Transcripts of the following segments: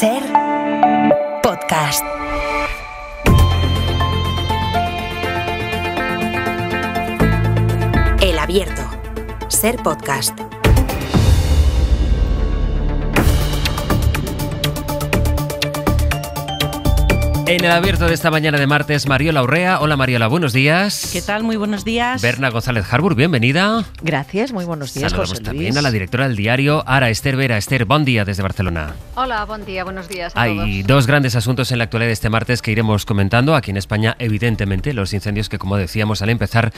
Ser Podcast. El Abierto. Ser Podcast. En el Abierto de esta mañana de martes, Mariola Urrea. Hola Mariola, buenos días. ¿Qué tal? Muy buenos días. Berna González Harbour, bienvenida. Gracias, muy buenos días, Saludamos José Luis. también a la directora del diario, Ara Ester Vera. Ester, bon día desde Barcelona. Hola, buen día, buenos días a Hay todos. dos grandes asuntos en la actualidad de este martes que iremos comentando. Aquí en España, evidentemente, los incendios que, como decíamos al empezar,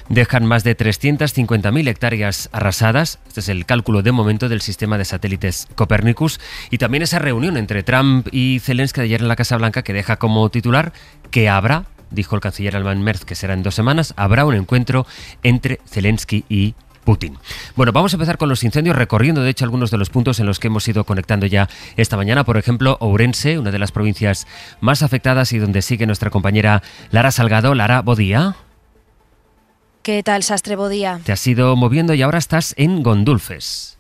dejan más de 350.000 hectáreas arrasadas. Este es el cálculo de momento del sistema de satélites Copernicus. Y también esa reunión entre Trump y Zelensky de ayer en la Casa Blanca que deja como titular que habrá, dijo el canciller alemán Merz, que será en 2 semanas, habrá un encuentro entre Zelensky y Putin. Bueno, vamos a empezar con los incendios, recorriendo de hecho algunos de los puntos en los que hemos ido conectando ya esta mañana. Por ejemplo, Ourense, una de las provincias más afectadas y donde sigue nuestra compañera Lara Salgado. Lara, bon día. ¿Qué tal, Sastre? Bon día. Te has ido moviendo y ahora estás en Gondulfes.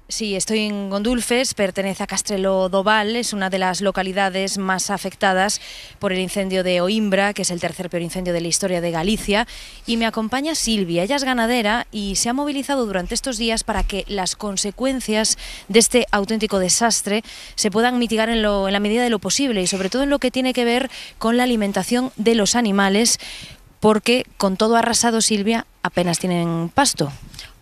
Sí, estoy en Gondulfes, pertenece a Castrelo do Val, es una de las localidades más afectadas por el incendio de Oimbra, que es el tercer peor incendio de la historia de Galicia, y me acompaña Silvia. Ella es ganadera y se ha movilizado durante estos días para que las consecuencias de este auténtico desastre se puedan mitigar en la medida de lo posible y sobre todo en lo que tiene que ver con la alimentación de los animales, porque con todo arrasado, Silvia, apenas tienen pasto.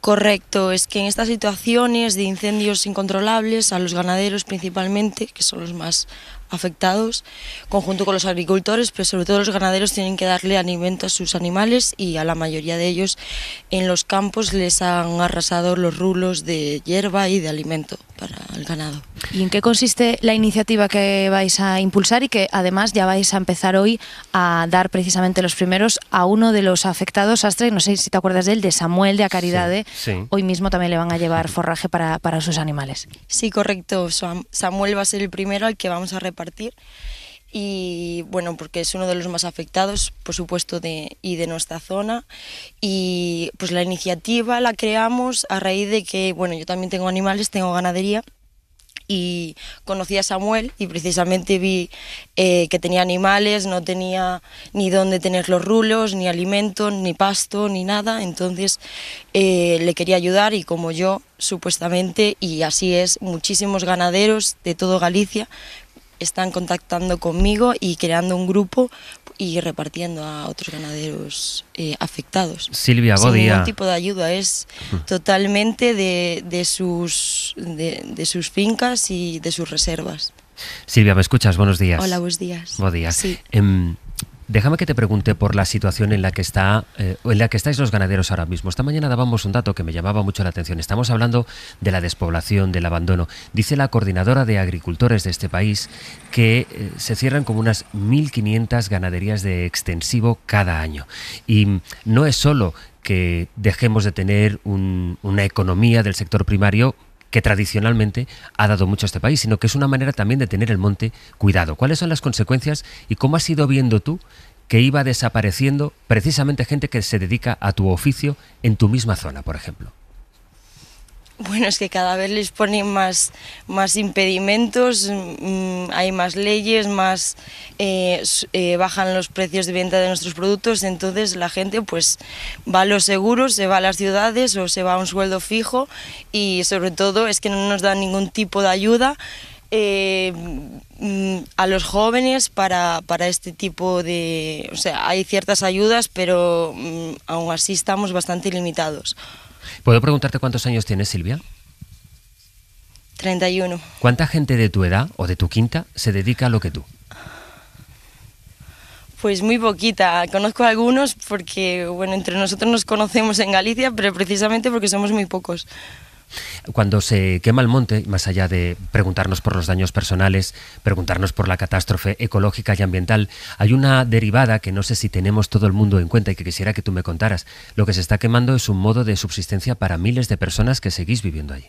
Correcto, es que en estas situaciones de incendios incontrolables, a los ganaderos principalmente, que son los más afectados, conjunto con los agricultores, pero sobre todo los ganaderos tienen que darle alimento a sus animales y a la mayoría de ellos en los campos les han arrasado los rulos de hierba y de alimento para el ganado. ¿Y en qué consiste la iniciativa que vais a impulsar y que además ya vais a empezar hoy a dar precisamente los primeros a uno de los afectados, Astre, no sé si te acuerdas de él, de Samuel de Caridade? Sí. Hoy mismo también le van a llevar forraje para sus animales. Sí, correcto. Samuel va a ser el primero al que vamos a repartir y bueno, porque es uno de los más afectados, por supuesto, de nuestra zona. Y pues la iniciativa la creamos a raíz de que, bueno, yo también tengo animales, tengo ganadería. Y conocí a Samuel y precisamente vi que tenía animales, no tenía ni dónde tener los rulos, ni alimento, ni pasto, ni nada. Entonces le quería ayudar y como yo, supuestamente, y así es, muchísimos ganaderos de todo Galicia están contactando conmigo y creando un grupo y repartiendo a otros ganaderos afectados. Silvia, bon Sin día. ningún tipo de ayuda, es totalmente de sus fincas y de sus reservas. Silvia, ¿me escuchas? Buenos días. Hola, buenos días. Bon día. Sí. Déjame que te pregunte por la situación en la que estáis los ganaderos ahora mismo. Esta mañana dábamos un dato que me llamaba mucho la atención. Estamos hablando de la despoblación, del abandono. Dice la coordinadora de agricultores de este país que se cierran como unas 1.500 ganaderías de extensivo cada año. Y no es solo que dejemos de tener una economía del sector primario que tradicionalmente ha dado mucho a este país, sino que es una manera también de tener el monte cuidado. ¿Cuáles son las consecuencias y cómo has ido viendo tú que iba desapareciendo precisamente gente que se dedica a tu oficio en tu misma zona, por ejemplo? Bueno, es que cada vez les ponen más impedimentos, hay más leyes, bajan los precios de venta de nuestros productos, entonces la gente pues va a los seguros, se va a las ciudades o se va a un sueldo fijo y sobre todo es que no nos dan ningún tipo de ayuda a los jóvenes para este tipo de... O sea, hay ciertas ayudas, pero aún así estamos bastante limitados. ¿Puedo preguntarte cuántos años tienes, Silvia? 31. ¿Cuánta gente de tu edad o de tu quinta se dedica a lo que tú? Pues muy poquita. Conozco a algunos porque, bueno, entre nosotros nos conocemos en Galicia, pero precisamente porque somos muy pocos. Cuando se quema el monte, más allá de preguntarnos por los daños personales, preguntarnos por la catástrofe ecológica y ambiental, hay una derivada que no sé si tenemos todo el mundo en cuenta y que quisiera que tú me contaras. Lo que se está quemando es un modo de subsistencia para miles de personas que seguís viviendo allí.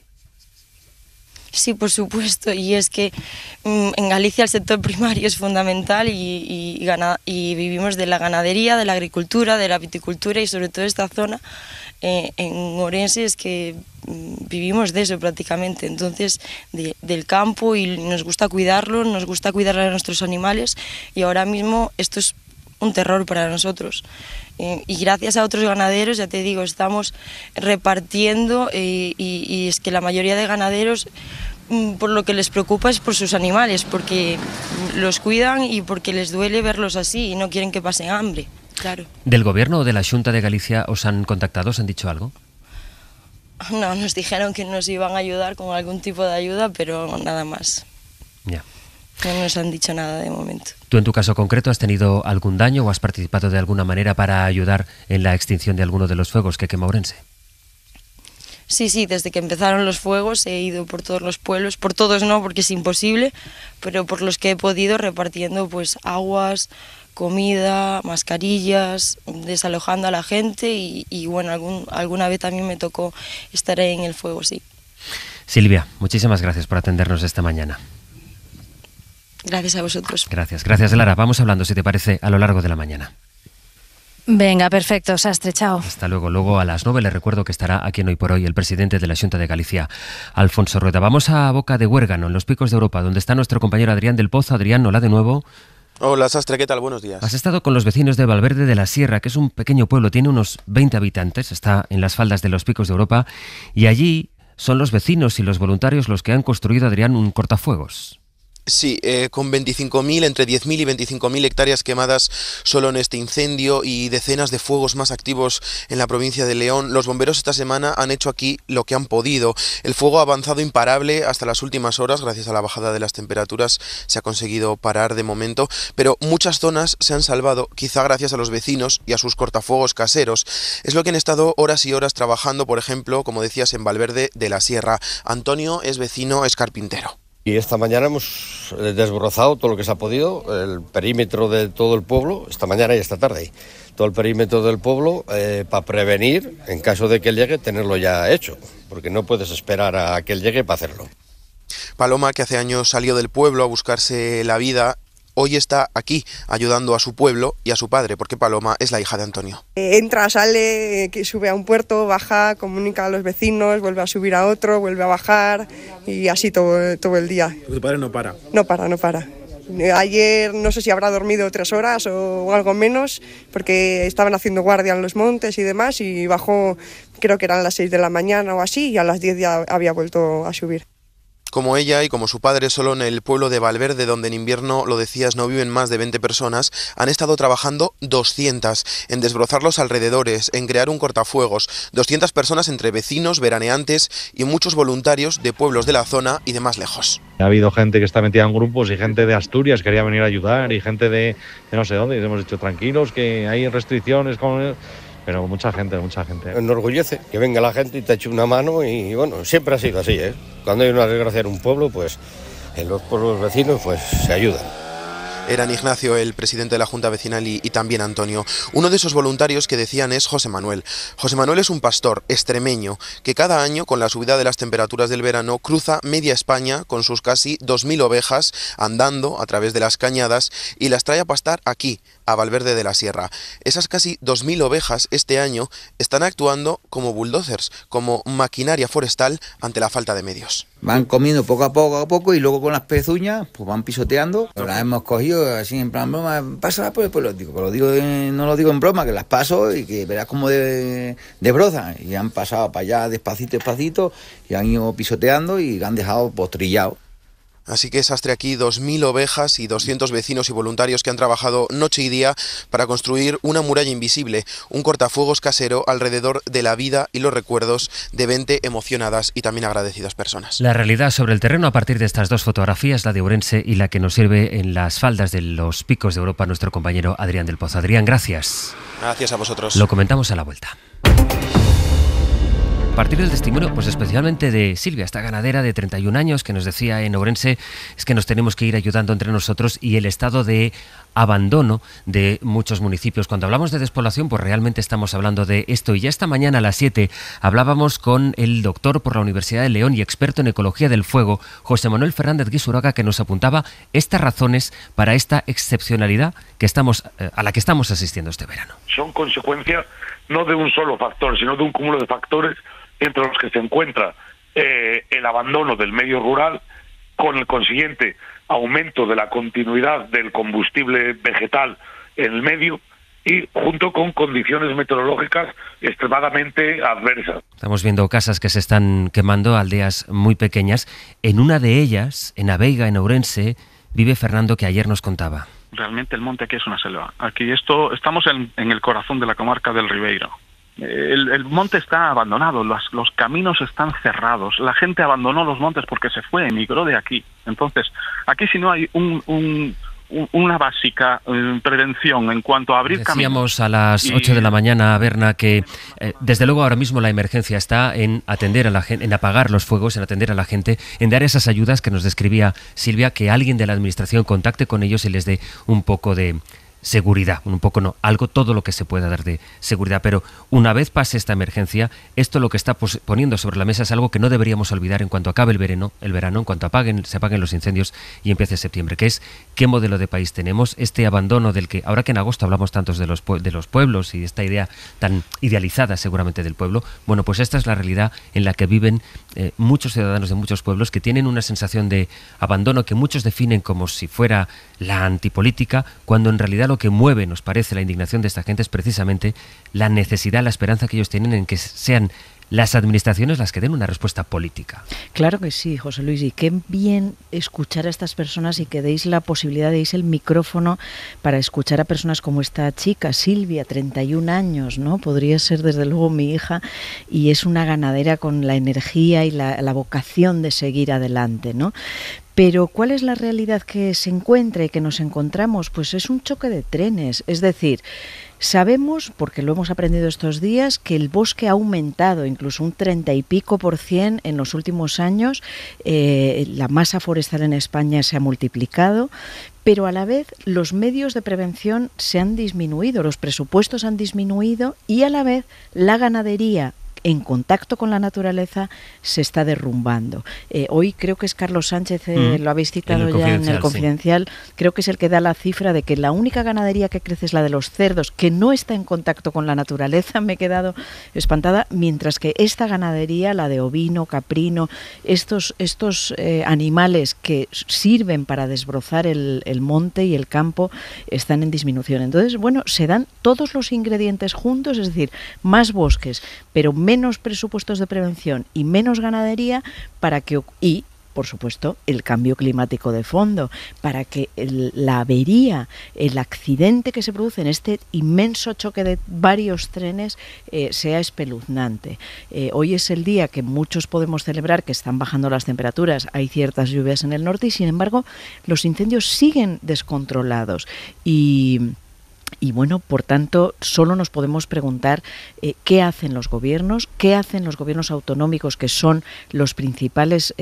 Sí, por supuesto, y es que en Galicia el sector primario es fundamental y vivimos de la ganadería, de la agricultura, de la viticultura y sobre todo esta zona en Ourense es que vivimos de eso prácticamente, entonces del campo, y nos gusta cuidarlo, nos gusta cuidar a nuestros animales, y ahora mismo esto es un terror para nosotros. Y gracias a otros ganaderos, ya te digo, estamos repartiendo y es que la mayoría de ganaderos por lo que les preocupa es por sus animales, porque los cuidan y porque les duele verlos así y no quieren que pasen hambre. Claro. ¿Del Gobierno o de la Xunta de Galicia os han contactado, os han dicho algo? No, nos dijeron que nos iban a ayudar con algún tipo de ayuda, pero nada más. Ya. No nos han dicho nada de momento. ¿Tú en tu caso concreto has tenido algún daño o has participado de alguna manera para ayudar en la extinción de alguno de los fuegos que quema Ourense? Sí, desde que empezaron los fuegos he ido por todos los pueblos, por todos no, porque es imposible, pero por los que he podido, repartiendo pues aguas, comida, mascarillas, desalojando a la gente y bueno, alguna vez también me tocó estar ahí en el fuego, sí. Silvia, muchísimas gracias por atendernos esta mañana. Gracias a vosotros. Gracias, Lara. Vamos hablando, si te parece, a lo largo de la mañana. Venga, perfecto, Sastre, chao. Hasta luego. Luego a las 9 les recuerdo que estará aquí en Hoy por Hoy el presidente de la Xunta de Galicia, Alfonso Rueda. Vamos a Boca de Huérgano, en los Picos de Europa, donde está nuestro compañero Adrián del Pozo. Adrián, hola de nuevo. Hola, Sastre, ¿qué tal? Buenos días. Has estado con los vecinos de Valverde de la Sierra, que es un pequeño pueblo, tiene unos 20 habitantes, está en las faldas de los Picos de Europa, y allí son los vecinos y los voluntarios los que han construido, Adrián, un cortafuegos. Sí, con 25.000, entre 10.000 y 25.000 hectáreas quemadas solo en este incendio y decenas de fuegos más activos en la provincia de León, los bomberos esta semana han hecho aquí lo que han podido. El fuego ha avanzado imparable hasta las últimas horas, gracias a la bajada de las temperaturas se ha conseguido parar de momento, pero muchas zonas se han salvado, quizá gracias a los vecinos y a sus cortafuegos caseros. Es lo que han estado horas y horas trabajando, por ejemplo, como decías, en Valverde de la Sierra. Antonio es vecino, es carpintero. Y esta mañana hemos desbrozado todo lo que se ha podido, el perímetro de todo el pueblo, esta mañana y esta tarde, todo el perímetro del pueblo para prevenir, en caso de que él llegue, tenerlo ya hecho, porque no puedes esperar a que él llegue para hacerlo. Paloma, que hace años salió del pueblo a buscarse la vida, hoy está aquí ayudando a su pueblo y a su padre, porque Paloma es la hija de Antonio. Entra, sale, que sube a un puerto, baja, comunica a los vecinos, vuelve a subir a otro, vuelve a bajar y así todo el día. ¿Tu padre no para? No para. Ayer no sé si habrá dormido 3 horas o algo menos, porque estaban haciendo guardia en los montes y demás, y bajó, creo que eran las 6 de la mañana o así, y a las 10 ya había vuelto a subir. Como ella y como su padre, solo en el pueblo de Valverde, donde en invierno, lo decías, no viven más de 20 personas, han estado trabajando 200 en desbrozar los alrededores, en crear un cortafuegos. 200 personas entre vecinos, veraneantes y muchos voluntarios de pueblos de la zona y de más lejos. Ha habido gente que está metida en grupos y gente de Asturias quería venir a ayudar y gente de no sé dónde. Y hemos dicho tranquilos, que hay restricciones con... Pero mucha gente. Me enorgullece que venga la gente y te eche una mano, y bueno, siempre ha sido así, ¿eh? Cuando hay una desgracia en un pueblo, pues en los pueblos vecinos pues se ayudan. Eran Ignacio, el presidente de la Junta Vecinal, y también Antonio. Uno de esos voluntarios que decían es José Manuel. José Manuel es un pastor extremeño que cada año, con la subida de las temperaturas del verano, cruza media España con sus casi 2.000 ovejas andando a través de las cañadas y las trae a pastar aquí, a Valverde de la Sierra. Esas casi 2.000 ovejas este año están actuando como bulldozers, como maquinaria forestal ante la falta de medios. Van comiendo poco a poco y luego con las pezuñas pues van pisoteando. Las hemos cogido así en plan broma, pásala por el pueblo. No lo digo en broma, que las paso y que verás como de broza. Y han pasado para allá despacito y han ido pisoteando y han dejado postrillado. Así que Sastre, aquí 2.000 ovejas y 200 vecinos y voluntarios que han trabajado noche y día para construir una muralla invisible, un cortafuegos casero alrededor de la vida y los recuerdos de 20 emocionadas y también agradecidas personas. La realidad sobre el terreno a partir de estas dos fotografías, la de Ourense y la que nos sirve en las faldas de los Picos de Europa, nuestro compañero Adrián del Pozo. Adrián, gracias. Gracias a vosotros. Lo comentamos a la vuelta. A partir del testimonio, pues especialmente de Silvia, esta ganadera de 31 años que nos decía en Ourense, es que nos tenemos que ir ayudando entre nosotros, y el estado de abandono de muchos municipios. Cuando hablamos de despoblación, pues realmente estamos hablando de esto. Y ya esta mañana a las 7 hablábamos con el doctor por la Universidad de León y experto en ecología del fuego, José Manuel Fernández Guisuraga, que nos apuntaba estas razones para esta excepcionalidad que a la que estamos asistiendo este verano. Son consecuencia no de un solo factor, sino de un cúmulo de factores entre los que se encuentra el abandono del medio rural, con el consiguiente aumento de la continuidad del combustible vegetal en el medio, y junto con condiciones meteorológicas extremadamente adversas. Estamos viendo casas que se están quemando, aldeas muy pequeñas. En una de ellas, en Aveiga, en Ourense, vive Fernando, que ayer nos contaba. Realmente el monte aquí es una selva. Aquí estamos en el corazón de la comarca del Ribeiro. El monte está abandonado, los caminos están cerrados, la gente abandonó los montes porque se fue, emigró de aquí. Entonces, aquí si no hay una básica prevención en cuanto a abrir caminos. Decíamos a las 8 de la mañana, Berna, que desde luego ahora mismo la emergencia está en atender a la gente, en apagar los fuegos, en atender a la gente, en dar esas ayudas que nos describía Silvia, que alguien de la administración contacte con ellos y les dé un poco de seguridad, todo lo que se pueda dar de seguridad. Pero una vez pase esta emergencia, esto lo que está poniendo sobre la mesa es algo que no deberíamos olvidar en cuanto acabe el verano, en cuanto se apaguen los incendios y empiece septiembre, que es qué modelo de país tenemos, este abandono del que, ahora que en agosto hablamos tantos de los pueblos y esta idea tan idealizada seguramente del pueblo, bueno, pues esta es la realidad en la que viven muchos ciudadanos de muchos pueblos, que tienen una sensación de abandono que muchos definen como si fuera la antipolítica, cuando en realidad lo que mueve, nos parece, la indignación de esta gente es precisamente la necesidad, la esperanza que ellos tienen en que sean las administraciones las que den una respuesta política. Claro que sí, José Luis, y qué bien escuchar a estas personas y que deis la posibilidad, deis el micrófono para escuchar a personas como esta chica, Silvia, 31 años, ¿no? Podría ser desde luego mi hija, y es una ganadera con la energía y la vocación de seguir adelante, ¿no? Pero ¿cuál es la realidad que se encuentra y que nos encontramos? Pues es un choque de trenes, es decir, sabemos, porque lo hemos aprendido estos días, que el bosque ha aumentado incluso un 30 y pico % en los últimos años, la masa forestal en España se ha multiplicado, pero a la vez los medios de prevención se han disminuido, los presupuestos han disminuido y a la vez la ganadería en contacto con la naturaleza se está derrumbando. Hoy creo que es Carlos Sánchez, lo habéis citado ya en el Confidencial, sí. Creo que es el que da la cifra de que la única ganadería que crece es la de los cerdos, que no está en contacto con la naturaleza. Me he quedado espantada, mientras que esta ganadería, la de ovino, caprino, estos animales que sirven para desbrozar el monte y el campo, están en disminución. Entonces, bueno, se dan todos los ingredientes juntos, es decir, más bosques, pero menos presupuestos de prevención y menos ganadería y, por supuesto, el cambio climático de fondo, para que la avería, el accidente que se produce en este inmenso choque de varios trenes sea espeluznante. Hoy es el día que muchos podemos celebrar que están bajando las temperaturas, hay ciertas lluvias en el norte y, sin embargo, los incendios siguen descontrolados y bueno, por tanto, solo nos podemos preguntar qué hacen los gobiernos autonómicos, que son los principales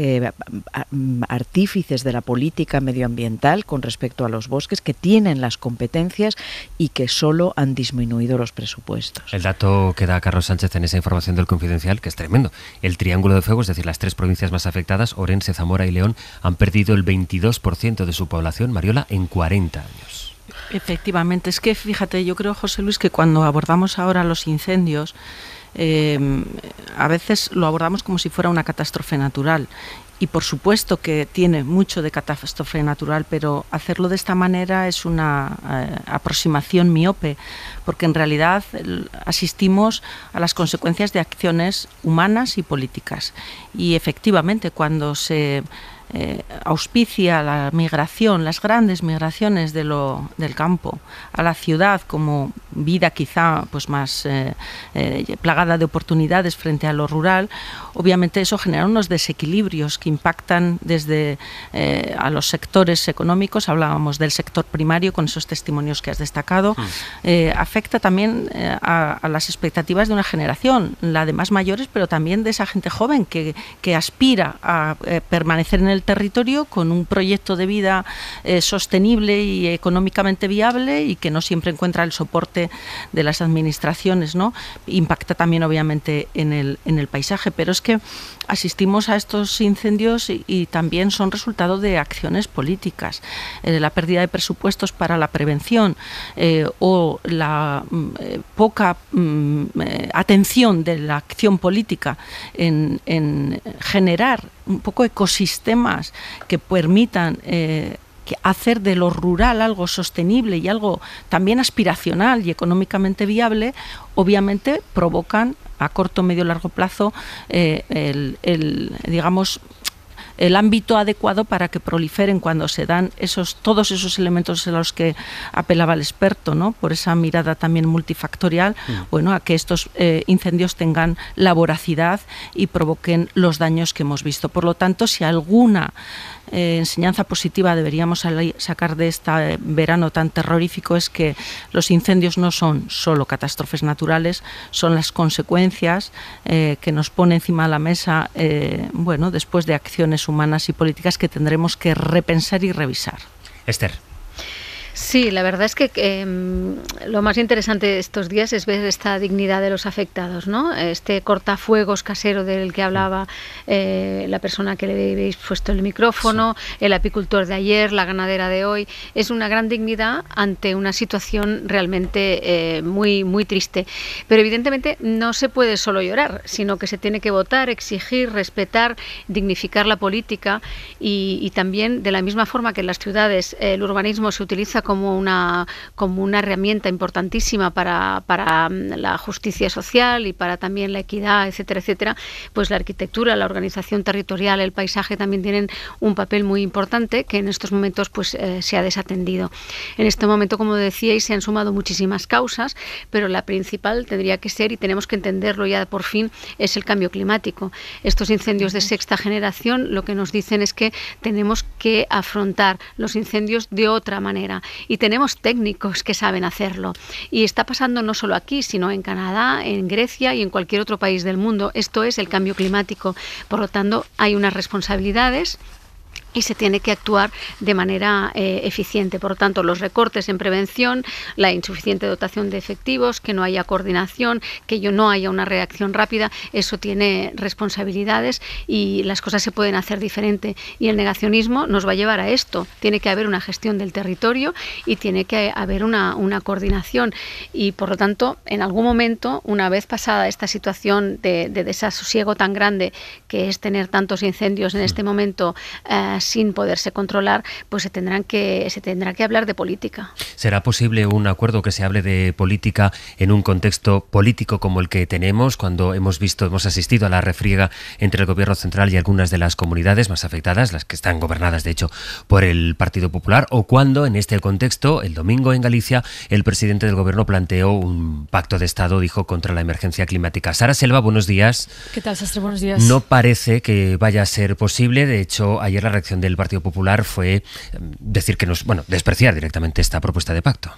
artífices de la política medioambiental con respecto a los bosques, que tienen las competencias y que solo han disminuido los presupuestos. El dato que da Carlos Sánchez en esa información del Confidencial, que es tremendo. El Triángulo de Fuego, es decir, las 3 provincias más afectadas, Ourense, Zamora y León, han perdido el 22% de su población, Mariola, en 40 años. Efectivamente, es que fíjate, yo creo, José Luis, que cuando abordamos ahora los incendios, a veces lo abordamos como si fuera una catástrofe natural. Y por supuesto que tiene mucho de catástrofe natural, pero hacerlo de esta manera es una aproximación miope, porque en realidad asistimos a las consecuencias de acciones humanas y políticas. Y efectivamente, cuando se auspicia la migración, las grandes migraciones del campo a la ciudad como vida quizá pues más plagada de oportunidades frente a lo rural, obviamente eso genera unos desequilibrios que impactan desde a los sectores económicos. Hablábamos del sector primario con esos testimonios que has destacado, afecta también a las expectativas de una generación, la de más mayores, pero también de esa gente joven que aspira a permanecer en el el territorio con un proyecto de vida sostenible y económicamente viable y que no siempre encuentra el soporte de las administraciones, ¿no? Impacta también obviamente en el paisaje, pero es que asistimos a estos incendios y también son resultado de acciones políticas, la pérdida de presupuestos para la prevención o la poca atención de la acción política en generar un poco ecosistemas que permitan hacer de lo rural algo sostenible y algo también aspiracional y económicamente viable, obviamente provocan a corto, medio, largo plazo digamos, el ámbito adecuado para que proliferen cuando se dan todos esos elementos a los que apelaba el experto, ¿no? Por esa mirada también multifactorial, bueno, a que estos incendios tengan la voracidad y provoquen los daños que hemos visto. Por lo tanto, si alguna enseñanza positiva deberíamos sacar de este verano tan terrorífico es que los incendios no son solo catástrofes naturales, son las consecuencias que nos pone encima de la mesa, bueno, después de acciones humanas y políticas que tendremos que repensar y revisar. Esther. Sí, la verdad es que lo más interesante de estos días es ver esta dignidad de los afectados, ¿no? Este cortafuegos casero del que hablaba la persona que le habéis puesto el micrófono, sí. El apicultor de ayer, la ganadera de hoy, es una gran dignidad ante una situación realmente muy, muy triste. Pero evidentemente no se puede solo llorar, sino que se tiene que votar, exigir, respetar, dignificar la política y también de la misma forma que en las ciudades el urbanismo se utiliza como una herramienta importantísima para la justicia social y para también la equidad, etcétera, etcétera, pues la arquitectura, la organización territorial, el paisaje también tienen un papel muy importante que en estos momentos pues se ha desatendido. En este momento, como decíais, se han sumado muchísimas causas, pero la principal tendría que ser, y tenemos que entenderlo ya por fin, es el cambio climático. Estos incendios de sexta generación lo que nos dicen es que tenemos que afrontar los incendios de otra manera. Y tenemos técnicos que saben hacerlo. Y está pasando no solo aquí, sino en Canadá, en Grecia y en cualquier otro país del mundo. Esto es el cambio climático. Por lo tanto, hay unas responsabilidades y se tiene que actuar de manera eficiente. Por lo tanto, los recortes en prevención, la insuficiente dotación de efectivos, que no haya coordinación, que no haya una reacción rápida, eso tiene responsabilidades y las cosas se pueden hacer diferente. Y el negacionismo nos va a llevar a esto. Tiene que haber una gestión del territorio y tiene que haber una coordinación. Y, por lo tanto, en algún momento, una vez pasada esta situación de desasosiego tan grande que es tener tantos incendios en este momento sin poderse controlar, pues se tendrá que hablar de política. ¿Será posible un acuerdo que se hable de política en un contexto político como el que tenemos, cuando hemos asistido a la refriega entre el Gobierno central y algunas de las comunidades más afectadas, las que están gobernadas de hecho por el Partido Popular, o cuando en este contexto, el domingo en Galicia, el presidente del Gobierno planteó un pacto de Estado, dijo, contra la emergencia climática? Sara Selva, buenos días. ¿Qué tal, Sastre? Buenos días. No parece que vaya a ser posible. De hecho, ayer la reacción del Partido Popular fue decir que despreciar directamente esta propuesta de pacto.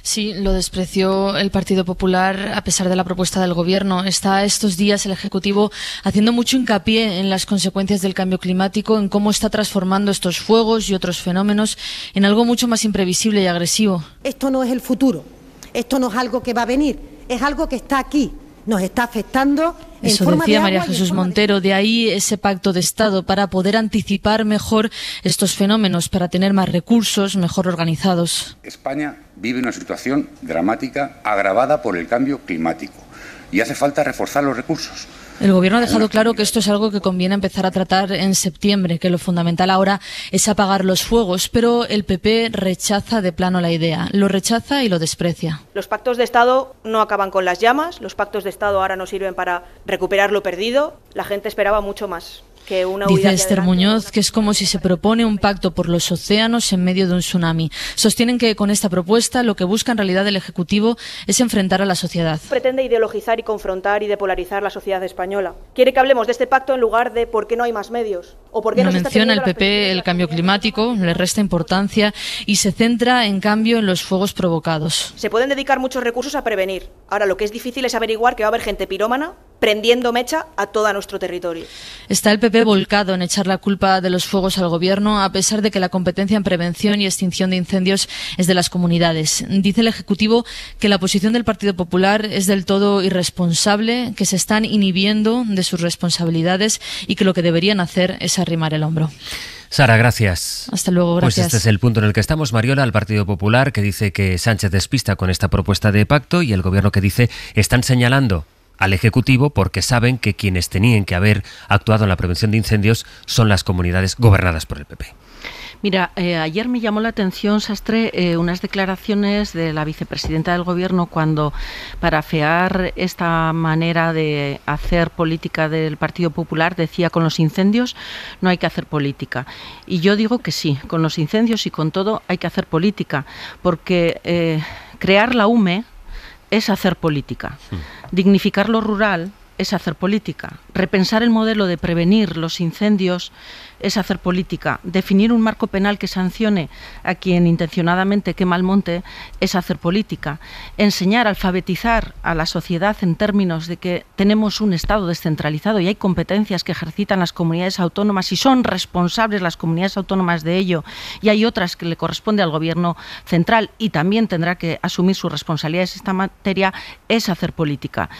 Sí, lo despreció el Partido Popular a pesar de la propuesta del Gobierno. Está estos días el Ejecutivo haciendo mucho hincapié en las consecuencias del cambio climático, en cómo está transformando estos fuegos y otros fenómenos en algo mucho más imprevisible y agresivo. Esto no es el futuro, esto no es algo que va a venir, es algo que está aquí. Nos está afectando. Eso decía María Jesús Montero, de ahí ese pacto de Estado para poder anticipar mejor estos fenómenos, para tener más recursos mejor organizados. España vive una situación dramática agravada por el cambio climático y hace falta reforzar los recursos. El Gobierno ha dejado claro que esto es algo que conviene empezar a tratar en septiembre, que lo fundamental ahora es apagar los fuegos, pero el PP rechaza de plano la idea, lo rechaza y lo desprecia. Los pactos de Estado no acaban con las llamas, los pactos de Estado ahora no sirven para recuperar lo perdido, la gente esperaba mucho más. Dice Esther Muñoz que es como si se propone un pacto por los océanos en medio de un tsunami. Sostienen que con esta propuesta lo que busca en realidad el Ejecutivo es enfrentar a la sociedad. Pretende ideologizar y confrontar y depolarizar la sociedad española. Quiere que hablemos de este pacto en lugar de por qué no hay más medios. O por qué no menciona el PP el cambio climático, le resta importancia y se centra en cambio en los fuegos provocados. Se pueden dedicar muchos recursos a prevenir. Ahora lo que es difícil es averiguar que va a haber gente pirómana prendiendo mecha a todo nuestro territorio. Está el PP volcado en echar la culpa de los fuegos al Gobierno, a pesar de que la competencia en prevención y extinción de incendios es de las comunidades. Dice el Ejecutivo que la posición del Partido Popular es del todo irresponsable, que se están inhibiendo de sus responsabilidades y que lo que deberían hacer es arrimar el hombro. Sara, gracias. Hasta luego, gracias. Pues este es el punto en el que estamos, Mariola, al Partido Popular, que dice que Sánchez despista con esta propuesta de pacto, y el Gobierno que dice están señalando al Ejecutivo porque saben que quienes tenían que haber actuado en la prevención de incendios son las comunidades gobernadas por el PP. Mira, ayer me llamó la atención, Sastre, unas declaraciones de la vicepresidenta del Gobierno cuando, para afear esta manera de hacer política del Partido Popular, decía: con los incendios no hay que hacer política. Y yo digo que sí, con los incendios y con todo hay que hacer política, porque crear la UME es hacer política. Dignificar lo rural es hacer política. Repensar el modelo de prevenir los incendios es hacer política. Definir un marco penal que sancione a quien intencionadamente quema el monte es hacer política. Enseñar, alfabetizar a la sociedad en términos de que tenemos un Estado descentralizado y hay competencias que ejercitan las comunidades autónomas y son responsables las comunidades autónomas de ello, y hay otras que le corresponde al Gobierno central y también tendrá que asumir sus responsabilidades en esta materia, es hacer política.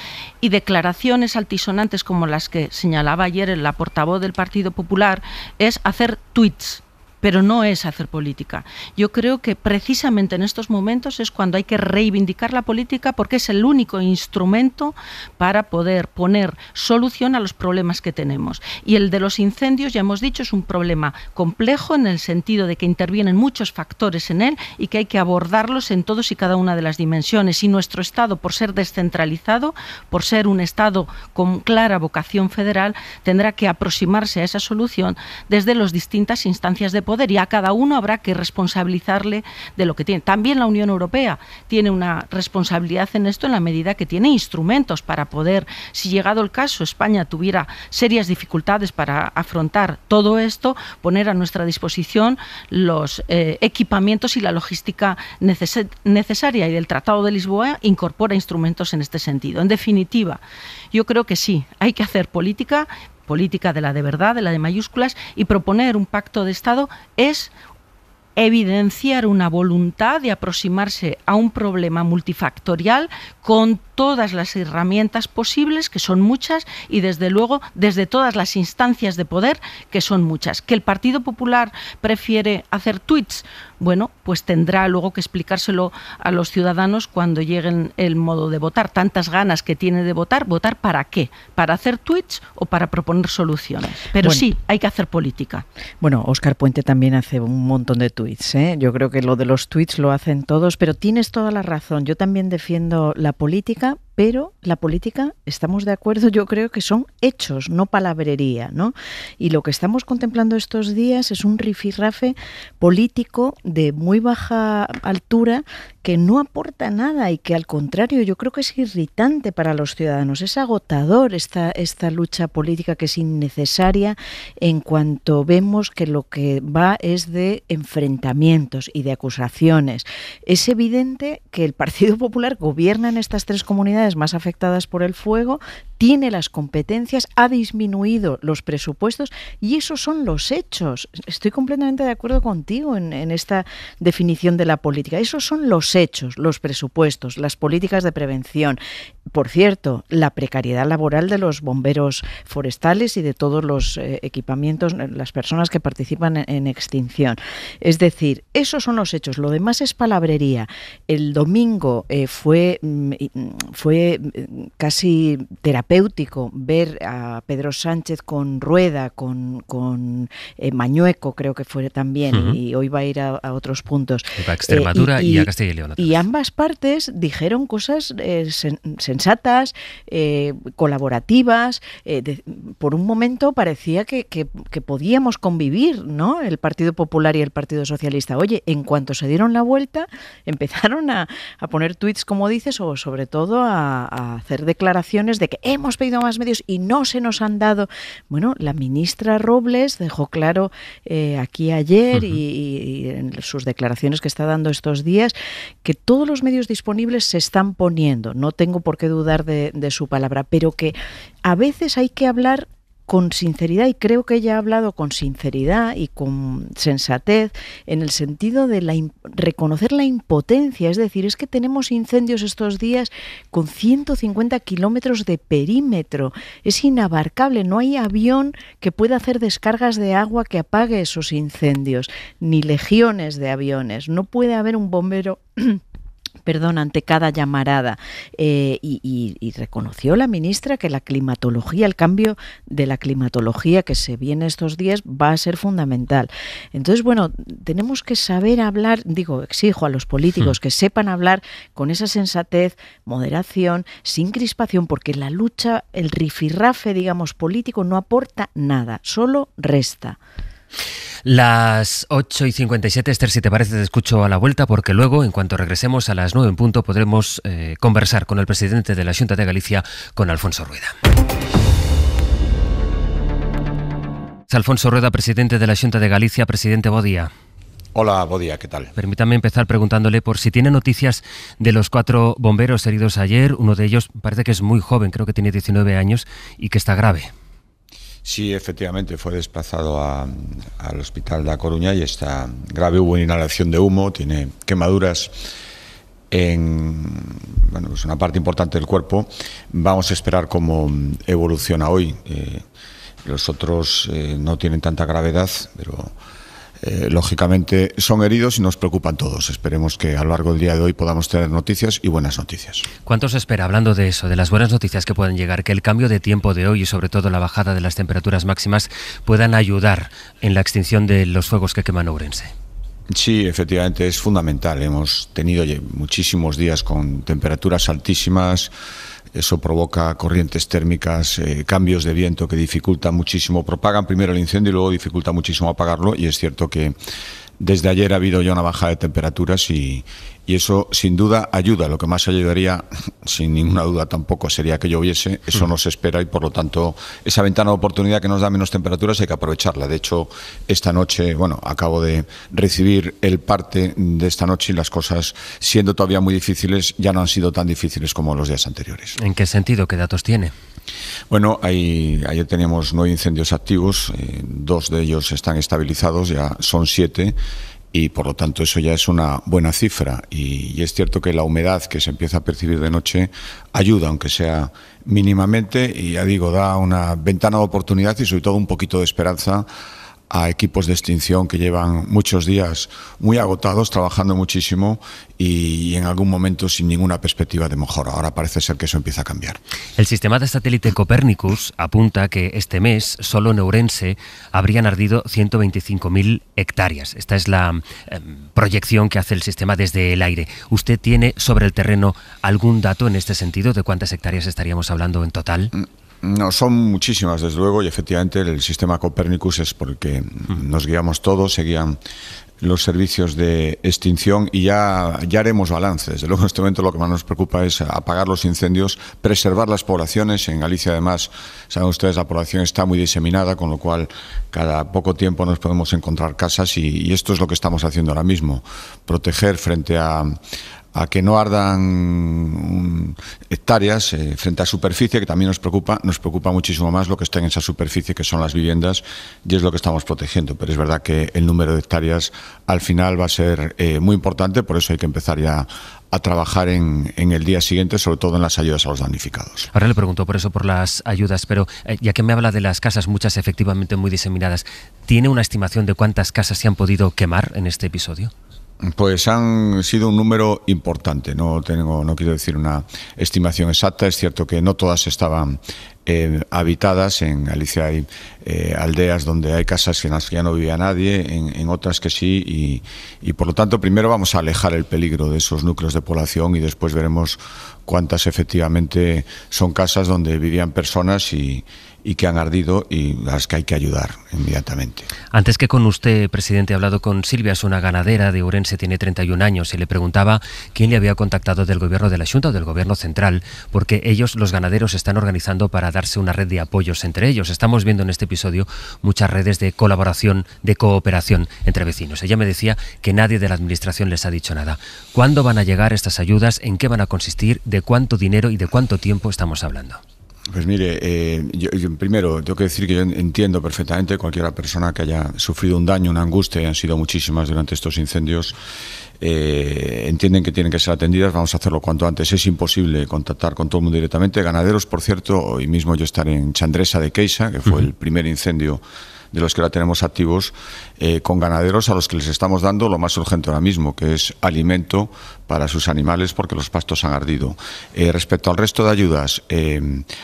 Y declaraciones altisonantes como las que señalaba ayer la portavoz del Partido Popular es hacer tuits, pero no es hacer política. Yo creo que precisamente en estos momentos es cuando hay que reivindicar la política, porque es el único instrumento para poder poner solución a los problemas que tenemos. Y el de los incendios, ya hemos dicho, es un problema complejo en el sentido de que intervienen muchos factores en él y que hay que abordarlos en todos y cada una de las dimensiones. Y nuestro Estado, por ser descentralizado, por ser un Estado con clara vocación federal, tendrá que aproximarse a esa solución desde las distintas instancias de poder, y a cada uno habrá que responsabilizarle de lo que tiene. También la Unión Europea tiene una responsabilidad en esto en la medida que tiene instrumentos para poder, si llegado el caso España tuviera serias dificultades para afrontar todo esto, poner a nuestra disposición los equipamientos y la logística necesaria, y el Tratado de Lisboa incorpora instrumentos en este sentido. En definitiva, yo creo que sí, hay que hacer política de la de verdad, de la de mayúsculas, y proponer un pacto de Estado es evidenciar una voluntad de aproximarse a un problema multifactorial con todas las herramientas posibles, que son muchas, y desde luego desde todas las instancias de poder, que son muchas. ¿Que el Partido Popular prefiere hacer tuits? Bueno, pues tendrá luego que explicárselo a los ciudadanos cuando lleguen el modo de votar. Tantas ganas que tiene de votar, ¿votar para qué? ¿Para hacer tuits o para proponer soluciones? Pero bueno, sí, hay que hacer política. Bueno, Óscar Puente también hace un montón de tuits, ¿eh? Yo creo que lo de los tuits lo hacen todos, pero tienes toda la razón. Yo también defiendo la política, pero la política, estamos de acuerdo, yo creo que son hechos, no palabrería, ¿no? Y lo que estamos contemplando estos días es un rifirrafe político de muy baja altura que no aporta nada y que al contrario yo creo que es irritante para los ciudadanos. Es agotador esta lucha política, que es innecesaria en cuanto vemos que lo que va es de enfrentamientos y de acusaciones. Es evidente que el Partido Popular gobierna en estas tres comunidades más afectadas por el fuego, tiene las competencias, ha disminuido los presupuestos, y esos son los hechos. Estoy completamente de acuerdo contigo en esta definición de la política. Esos son los hechos, los presupuestos, las políticas de prevención. Por cierto, la precariedad laboral de los bomberos forestales y de todos los equipamientos, las personas que participan en extinción. Es decir, esos son los hechos. Lo demás es palabrería. El domingo fue casi terapéutico ver a Pedro Sánchez con Rueda, con Mañueco, creo que fue también, y hoy va a ir a otros puntos. Va a Extremadura y a Castilla y León. Y ambas partes dijeron cosas sensatas, colaborativas. Por un momento parecía que podíamos convivir, ¿no? El Partido Popular y el Partido Socialista. Oye, en cuanto se dieron la vuelta, empezaron a poner tuits, como dices, o sobre todo a hacer declaraciones de que hemos pedido más medios y no se nos han dado. Bueno, la ministra Robles dejó claro aquí ayer y en sus declaraciones que está dando estos días que todos los medios disponibles se están poniendo. No tengo por qué que dudar de su palabra, pero que a veces hay que hablar con sinceridad, y creo que ella ha hablado con sinceridad y con sensatez en el sentido de reconocer la impotencia. Es decir, es que tenemos incendios estos días con 150 kilómetros de perímetro. Es inabarcable, no hay avión que pueda hacer descargas de agua que apague esos incendios, ni legiones de aviones. No puede haber un bombero ante cada llamarada. Y reconoció la ministra que la climatología, el cambio de la climatología que se viene estos días va a ser fundamental. Entonces, bueno, tenemos que saber hablar, exijo a los políticos que sepan hablar con esa sensatez, moderación, sin crispación, porque la lucha, el rifirrafe, político no aporta nada, solo resta. Las 8:57, Esther, si te parece, te escucho a la vuelta, porque luego, en cuanto regresemos a las 9 en punto, podremos conversar con el presidente de la Xunta de Galicia, con Alfonso Rueda. Alfonso Rueda, presidente de la Xunta de Galicia. Presidente, bo día. Hola, bo día, ¿qué tal? Permítame empezar preguntándole por si tiene noticias de los 4 bomberos heridos ayer. Uno de ellos parece que es muy joven, creo que tiene 19 años y que está grave. Sí, efectivamente, fue desplazado al hospital de A Coruña y está grave. Hubo inhalación de humo, tiene quemaduras en una parte importante del cuerpo. Vamos a esperar cómo evoluciona hoy. Los otros no tienen tanta gravedad, pero lógicamente son heridos y nos preocupan todos. Esperemos que a lo largo del día de hoy podamos tener noticias y buenas noticias. ¿Cuánto se espera, hablando de eso, de las buenas noticias que pueden llegar, que el cambio de tiempo de hoy y sobre todo la bajada de las temperaturas máximas puedan ayudar en la extinción de los fuegos que queman Ourense? Sí, efectivamente, es fundamental. Hemos tenido muchísimos días con temperaturas altísimas. Eso provoca corrientes térmicas, cambios de viento que dificultan muchísimo, propagan primero el incendio y luego dificulta muchísimo apagarlo, y es cierto que desde ayer ha habido ya una bajada de temperaturas y eso sin duda ayuda. Lo que más ayudaría, sin ninguna duda tampoco, sería que lloviese. Eso no se espera y por lo tanto esa ventana de oportunidad que nos da menos temperaturas hay que aprovecharla. De hecho, esta noche, acabo de recibir el parte de esta noche y las cosas, siendo todavía muy difíciles, ya no han sido tan difíciles como los días anteriores. ¿En qué sentido? ¿Qué datos tiene? Bueno, ayer teníamos 9 incendios activos, 2 de ellos están estabilizados, ya son 7. Y por lo tanto eso ya es una buena cifra y es cierto que la humedad que se empieza a percibir de noche ayuda, aunque sea mínimamente, y ya digo, da una ventana de oportunidad y sobre todo un poquito de esperanza a equipos de extinción que llevan muchos días muy agotados, trabajando muchísimo y en algún momento sin ninguna perspectiva de mejora. Ahora parece ser que eso empieza a cambiar. El sistema de satélite Copernicus apunta que este mes solo en Ourense habrían ardido 125.000 hectáreas. Esta es la proyección que hace el sistema desde el aire. ¿Usted tiene sobre el terreno algún dato en este sentido de cuántas hectáreas estaríamos hablando en total? No, son muchísimas, desde luego, y efectivamente el sistema Copernicus es porque nos guiamos todos, seguían los servicios de extinción y ya haremos balance. Desde luego, en este momento lo que más nos preocupa es apagar los incendios, preservar las poblaciones. En Galicia, además, saben ustedes, la población está muy diseminada, con lo cual cada poco tiempo nos podemos encontrar casas y esto es lo que estamos haciendo ahora mismo, proteger frente a que no ardan hectáreas frente a superficie, que también nos preocupa muchísimo más lo que está en esa superficie, que son las viviendas, y es lo que estamos protegiendo. Pero es verdad que el número de hectáreas al final va a ser muy importante, por eso hay que empezar ya a trabajar en el día siguiente, sobre todo en las ayudas a los damnificados. Ahora le pregunto por eso, por las ayudas, pero ya que me habla de las casas, muchas efectivamente muy diseminadas, ¿tiene una estimación de cuántas casas se han podido quemar en este episodio? Pues han sido un número importante, no quiero decir una estimación exacta. Es cierto que no todas estaban habitadas. En Galicia hay aldeas donde hay casas en las que ya no vivía nadie, en otras que sí, y por lo tanto primero vamos a alejar el peligro de esos núcleos de población y después veremos cuántas efectivamente son casas donde vivían personas y y que han ardido y a las que hay que ayudar inmediatamente. Antes que con usted, presidente, he hablado con Silvia, es una ganadera de Ourense, tiene 31 años, y le preguntaba quién le había contactado del gobierno de la Xunta o del gobierno central, porque ellos, los ganaderos, se están organizando para darse una red de apoyos entre ellos. Estamos viendo en este episodio muchas redes de colaboración, de cooperación entre vecinos. Ella me decía que nadie de la administración les ha dicho nada. ¿Cuándo van a llegar estas ayudas? ¿En qué van a consistir? ¿De cuánto dinero y de cuánto tiempo estamos hablando? Pues mire, yo primero tengo que decir que yo entiendo perfectamente cualquier persona que haya sufrido un daño, una angustia, y han sido muchísimas durante estos incendios, entienden que tienen que ser atendidas. Vamos a hacerlo cuanto antes. Es imposible contactar con todo el mundo directamente. Ganaderos, por cierto, hoy mismo yo estaré en Chandresa de Queixa, que fue el primer incendio de los que ahora tenemos activos, con ganaderos a los que les estamos dando lo más urgente ahora mismo, que es alimento para sus animales, porque los pastos han ardido. Respecto al resto de ayudas,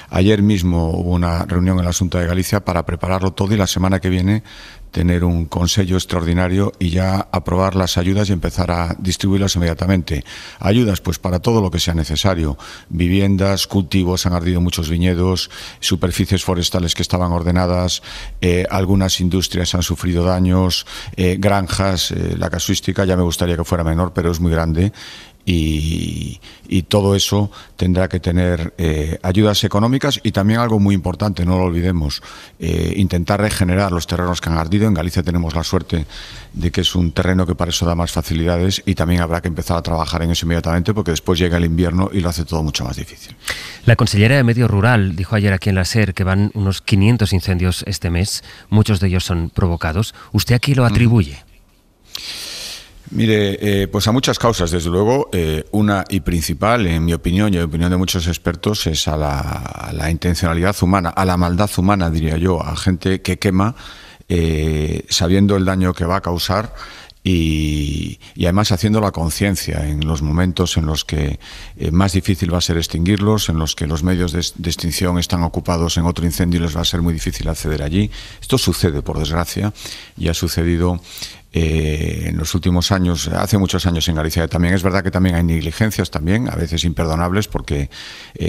ayer mismo hubo una reunión en la Xunta de Galicia para prepararlo todo, y la semana que viene tener un consejo extraordinario y ya aprobar las ayudas y empezar a distribuirlas inmediatamente. Ayudas pues para todo lo que sea necesario, viviendas, cultivos, han ardido muchos viñedos, superficies forestales que estaban ordenadas, algunas industrias han sufrido daños, granjas, la casuística ya me gustaría que fuera menor, pero es muy grande. Y todo eso tendrá que tener ayudas económicas y también algo muy importante, no lo olvidemos, intentar regenerar los terrenos que han ardido. En Galicia tenemos la suerte de que es un terreno que para eso da más facilidades, y también habrá que empezar a trabajar en eso inmediatamente, porque después llega el invierno y lo hace todo mucho más difícil. La consellera de Medio Rural dijo ayer aquí en la SER que van unos 500 incendios este mes, muchos de ellos son provocados. ¿Usted a qué lo atribuye? Mire, pues a muchas causas, desde luego. Una y principal, en mi opinión y en la opinión de muchos expertos, es a la intencionalidad humana, a la maldad humana, diría yo, a gente que quema sabiendo el daño que va a causar y además haciendo la conciencia en los momentos en los que más difícil va a ser extinguirlos, en los que los medios de extinción están ocupados en otro incendio y les va a ser muy difícil acceder allí. Esto sucede, por desgracia, y ha sucedido en los últimos años, hace muchos años en Galicia también. Es verdad que también hay negligencias también, a veces imperdonables, porque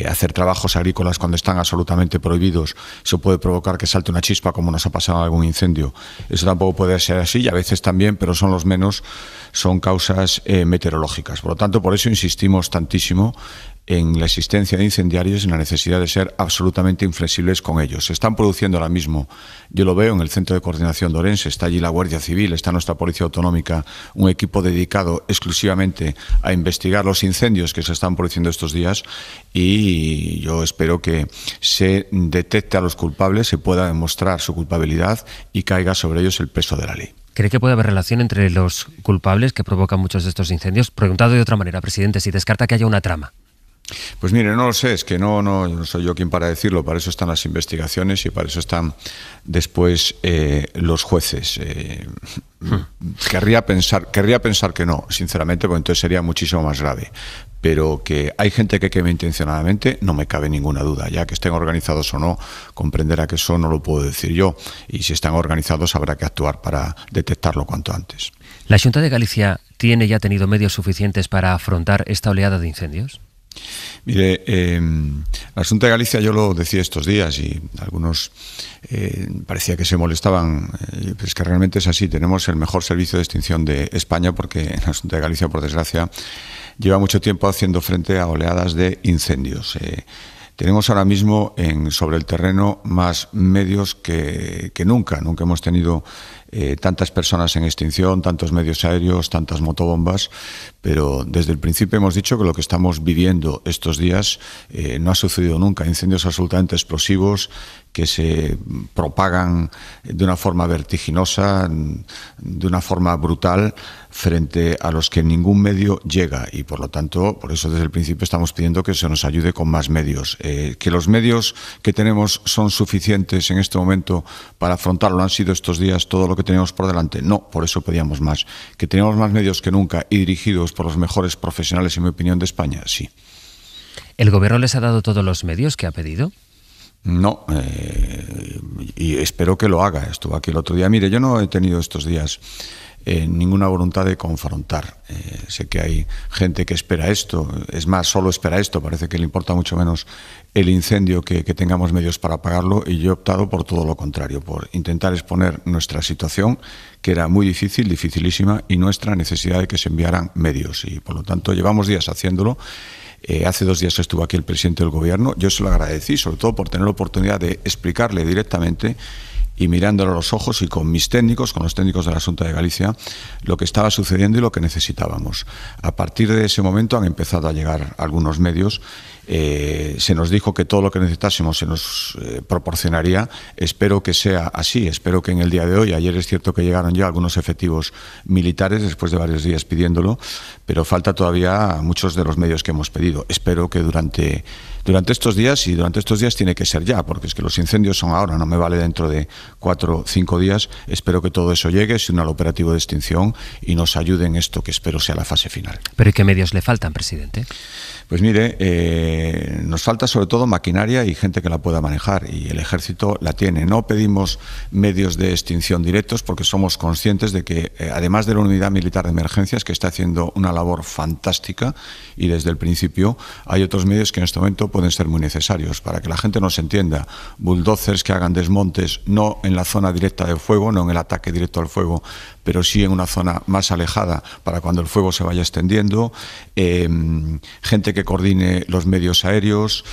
hacer trabajos agrícolas cuando están absolutamente prohibidos, eso puede provocar que salte una chispa, como nos ha pasado en algún incendio. Eso tampoco puede ser así, y a veces también, pero son los menos, son causas meteorológicas. Por lo tanto, por eso insistimos tantísimo en la existencia de incendiarios y en la necesidad de ser absolutamente inflexibles con ellos. Se están produciendo ahora mismo, yo lo veo en el Centro de Coordinación de Ourense, está allí la Guardia Civil, está nuestra Policía Autonómica, un equipo dedicado exclusivamente a investigar los incendios que se están produciendo estos días, y yo espero que se detecte a los culpables, se pueda demostrar su culpabilidad y caiga sobre ellos el peso de la ley. ¿Cree que puede haber relación entre los culpables que provocan muchos de estos incendios? Preguntado de otra manera, presidente, si descarta que haya una trama. Pues mire, no lo sé, es que no soy yo quien para decirlo. Para eso están las investigaciones y para eso están después los jueces. Querría pensar que no, sinceramente, porque entonces sería muchísimo más grave. Pero que hay gente que quema intencionadamente, no me cabe ninguna duda. Ya que estén organizados o no, comprenderá que eso no lo puedo decir yo. Y si están organizados, habrá que actuar para detectarlo cuanto antes. ¿La Xunta de Galicia tiene ya tenido medios suficientes para afrontar esta oleada de incendios? Mire, la Xunta de Galicia, yo lo decía estos días y algunos parecía que se molestaban, pues que realmente es así. Tenemos el mejor servicio de extinción de España, porque la Xunta de Galicia, por desgracia, lleva mucho tiempo haciendo frente a oleadas de incendios. Tenemos ahora mismo sobre el terreno más medios que nunca. Nunca hemos tenido tantas personas en extinción, tantos medios aéreos, tantas motobombas, pero desde el principio hemos dicho que lo que estamos viviendo estos días no ha sucedido nunca. Incendios absolutamente explosivos que se propagan de una forma vertiginosa, de una forma brutal, frente a los que ningún medio llega, y por lo tanto, por eso desde el principio estamos pidiendo que se nos ayude con más medios. Que los medios que tenemos son suficientes en este momento para afrontarlo, han sido estos días todo lo que tenemos por delante. No, por eso pedíamos más. Que tenemos más medios que nunca y dirigidos por los mejores profesionales, en mi opinión, de España, sí. ¿El gobierno les ha dado todos los medios que ha pedido? No, y espero que lo haga. Estuve aquí el otro día. Mire, yo no he tenido estos días ninguna voluntad de confrontar. Sé que hay gente que espera esto, es más, solo espera esto, parece que le importa mucho menos el incendio que tengamos medios para apagarlo, y yo he optado por todo lo contrario, por intentar exponer nuestra situación, que era muy difícil, dificilísima, y nuestra necesidad de que se enviaran medios, y por lo tanto llevamos días haciéndolo. Hace 2 días estuvo aquí el presidente del Gobierno, yo se lo agradecí, sobre todo por tener la oportunidad de explicarle directamente y mirándolo a los ojos y con mis técnicos, con los técnicos de la Xunta de Galicia, lo que estaba sucediendo y lo que necesitábamos. A partir de ese momento han empezado a llegar algunos medios. Se nos dijo que todo lo que necesitásemos se nos proporcionaría. Espero que sea así, espero que en el día de hoy, ayer es cierto que llegaron ya algunos efectivos militares después de varios días pidiéndolo, pero falta todavía muchos de los medios que hemos pedido. Espero que durante estos días, y durante estos días tiene que ser ya, porque es que los incendios son ahora, no me vale dentro de 4 o 5 días, espero que todo eso llegue, se una al operativo de extinción y nos ayude en esto que espero sea la fase final. ¿Pero y qué medios le faltan, presidente? Pues mire, nos falta sobre todo maquinaria y gente que la pueda manejar, y el Ejército la tiene. No pedimos medios de extinción directos porque somos conscientes de que, además de la Unidad Militar de Emergencias, que está haciendo una labor fantástica, y desde el principio hay otros medios que en este momento pueden ser muy necesarios. Para que la gente nos entienda, bulldozers que hagan desmontes, no en la zona directa del fuego, no en el ataque directo al fuego, pero sí en una zona más alejada para cuando el fuego se vaya extendiendo, gente que coordine los medios aéreos,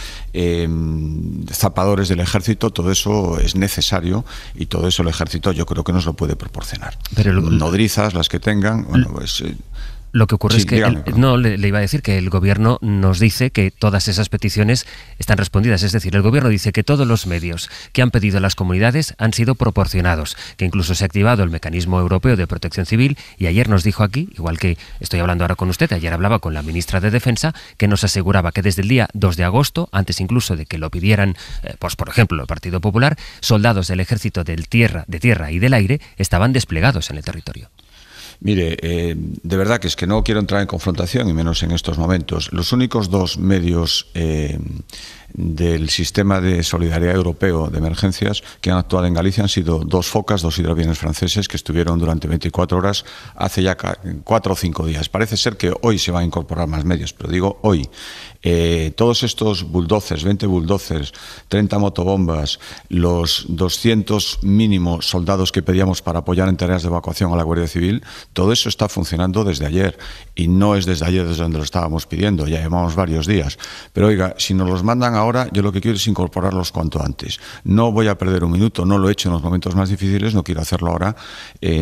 zapadores del Ejército, todo eso es necesario, y todo eso el Ejército yo creo que nos lo puede proporcionar. Pero nodrizas, las que tengan, bueno, pues... Lo que ocurre sí, es que dígame, le iba a decir que el Gobierno nos dice que todas esas peticiones están respondidas. Es decir, el Gobierno dice que todos los medios que han pedido las comunidades han sido proporcionados, que incluso se ha activado el Mecanismo Europeo de Protección Civil, y ayer nos dijo aquí, igual que estoy hablando ahora con usted, ayer hablaba con la ministra de Defensa, que nos aseguraba que desde el día 2 de agosto, antes incluso de que lo pidieran, pues por ejemplo, el Partido Popular, soldados del Ejército de tierra y del aire estaban desplegados en el territorio. Mire, de verdad que es que no quiero entrar en confrontación, y menos en estos momentos. Los únicos 2 medios del sistema de solidaridad europeo de emergencias que han actuado en Galicia han sido 2 focas, 2 hidroaviones franceses que estuvieron durante 24 horas hace ya 4 o 5 días. Parece ser que hoy se van a incorporar más medios, pero digo hoy. Todos estos bulldozers, 20 bulldozers, 30 motobombas, los 200 mínimos soldados que pedíamos para apoyar en tareas de evacuación a la Guardia Civil, todo eso está funcionando desde ayer, y no es desde ayer desde donde lo estábamos pidiendo, ya llevamos varios días. Pero oiga, si nos los mandan ahora, yo lo que quiero es incorporarlos cuanto antes. No voy a perder un minuto, no lo he hecho en los momentos más difíciles, no quiero hacerlo ahora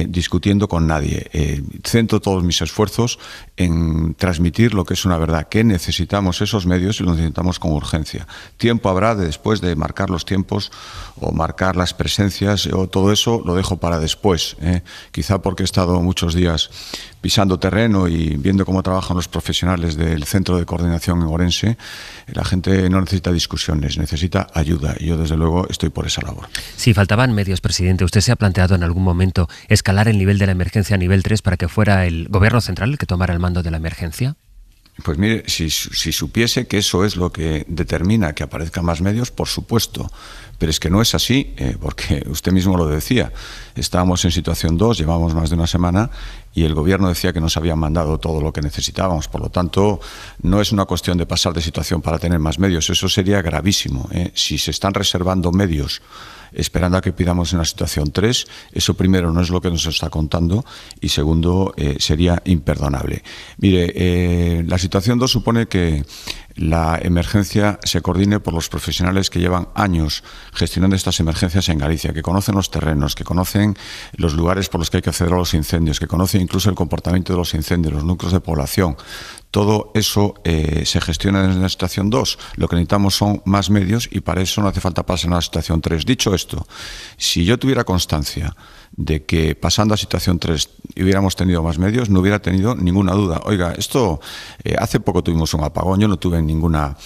discutiendo con nadie. Centro todos mis esfuerzos en transmitir lo que es una verdad, que necesitamos esos medios y los necesitamos con urgencia. Tiempo habrá después de marcar los tiempos o marcar las presencias, o todo eso lo dejo para después. Quizá porque he estado muchos días pisando terreno y viendo cómo trabajan los profesionales del Centro de Coordinación en Orense. La gente no necesita discusiones, necesita ayuda, y yo desde luego estoy por esa labor. Si faltaban medios, presidente, ¿usted se ha planteado en algún momento escalar el nivel de la emergencia a nivel 3 para que fuera el Gobierno central el que tomara el mando de la emergencia? Pues mire, si supiese que eso es lo que determina que aparezcan más medios, por supuesto. Pero es que no es así, porque usted mismo lo decía. Estábamos en situación 2, llevamos más de una semana, y el Gobierno decía que nos habían mandado todo lo que necesitábamos. Por lo tanto, no es una cuestión de pasar de situación para tener más medios. Eso sería gravísimo. Si se están reservando medios esperando a que pidamos una situación 3, eso primero no es lo que nos está contando, y segundo, sería imperdonable. Mire, la situación 2 supone que la emergencia se coordine por los profesionales que llevan años gestionando estas emergencias en Galicia, que conocen los terrenos, que conocen los lugares por los que hay que acceder a los incendios, que conocen incluso el comportamiento de los incendios, los núcleos de población. Todo eso se gestiona en la situación 2. Lo que necesitamos son más medios, y para eso no hace falta pasar a la situación 3. Dicho esto, si yo tuviera constancia de que pasando a situación 3 hubiéramos tenido más medios, no hubiera tenido ninguna duda. Oiga, esto hace poco tuvimos un apagón, yo no tuve ninguna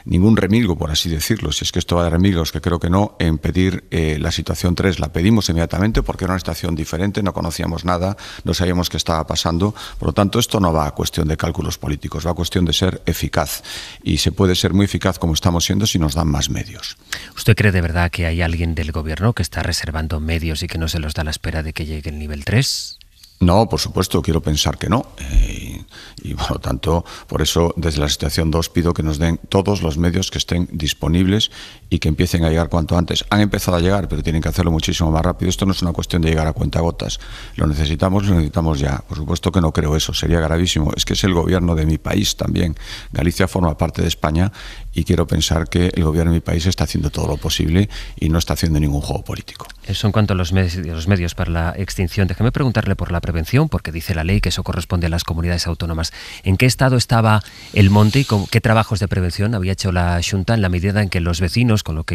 ningún remilgo, por así decirlo, si es que esto va de remilgos, que creo que no, en pedir la situación 3. La pedimos inmediatamente porque era una situación diferente, no conocíamos nada, no sabíamos qué estaba pasando. Por lo tanto, esto no va a cuestión de cálculos políticos, va a cuestión de ser eficaz. Y se puede ser muy eficaz como estamos siendo si nos dan más medios. ¿Usted cree de verdad que hay alguien del gobierno que está reservando medios y que no se los da a la espera de que llegue el nivel 3? No, por supuesto, quiero pensar que no. Y por lo tanto, por eso desde la situación 2 pido que nos den todos los medios que estén disponibles y que empiecen a llegar cuanto antes. Han empezado a llegar, pero tienen que hacerlo muchísimo más rápido. Esto no es una cuestión de llegar a cuentagotas. Lo necesitamos ya. Por supuesto que no creo eso, sería gravísimo. Es que es el gobierno de mi país también. Galicia forma parte de España y quiero pensar que el gobierno de mi país está haciendo todo lo posible y no está haciendo ningún juego político. Eso en cuanto a los medios para la extinción. Déjeme preguntarle por la prevención, porque dice la ley que eso corresponde a las comunidades autónomas. ¿En qué estado estaba el monte y qué trabajos de prevención había hecho la Xunta en la medida en que los vecinos, con los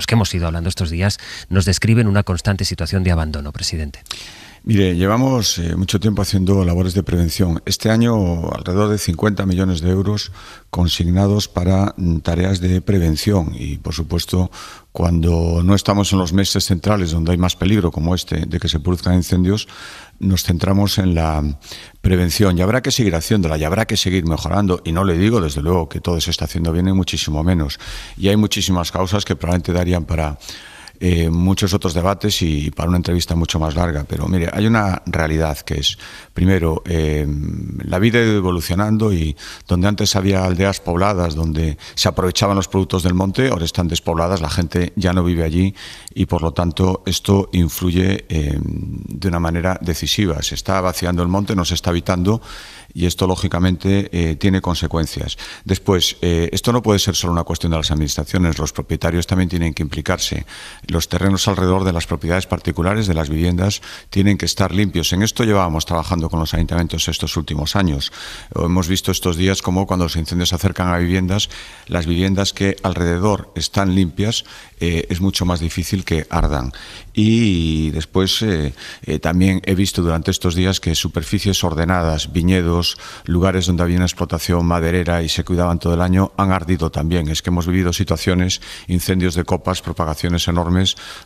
que hemos ido hablando estos días, nos describen una constante situación de abandono, presidente? Mire, llevamos mucho tiempo haciendo labores de prevención. Este año alrededor de 50 millones de euros consignados para tareas de prevención y, por supuesto, cuando no estamos en los meses centrales donde hay más peligro como este de que se produzcan incendios, nos centramos en la prevención y habrá que seguir haciéndola y habrá que seguir mejorando y no le digo desde luego que todo se está haciendo bien, ni muchísimo menos, y hay muchísimas causas que probablemente darían para muchos otros debates y para una entrevista mucho más larga, pero mire, hay una realidad que es, primero, la vida ha ido evolucionando y donde antes había aldeas pobladas donde se aprovechaban los productos del monte, ahora están despobladas, la gente ya no vive allí y por lo tanto esto influye de una manera decisiva. Se está vaciando el monte, no se está habitando y esto lógicamente tiene consecuencias. Después, esto no puede ser solo una cuestión de las administraciones, los propietarios también tienen que implicarse. Los terrenos alrededor de las propiedades particulares, de las viviendas, tienen que estar limpios. En esto llevábamos trabajando con los ayuntamientos estos últimos años. Hemos visto estos días cómo cuando los incendios se acercan a viviendas, las viviendas que alrededor están limpias, es mucho más difícil que ardan. Y después también he visto durante estos días que superficies ordenadas, viñedos, lugares donde había una explotación maderera y se cuidaban todo el año, han ardido también. Es que hemos vivido situaciones, incendios de copas, propagaciones enormes,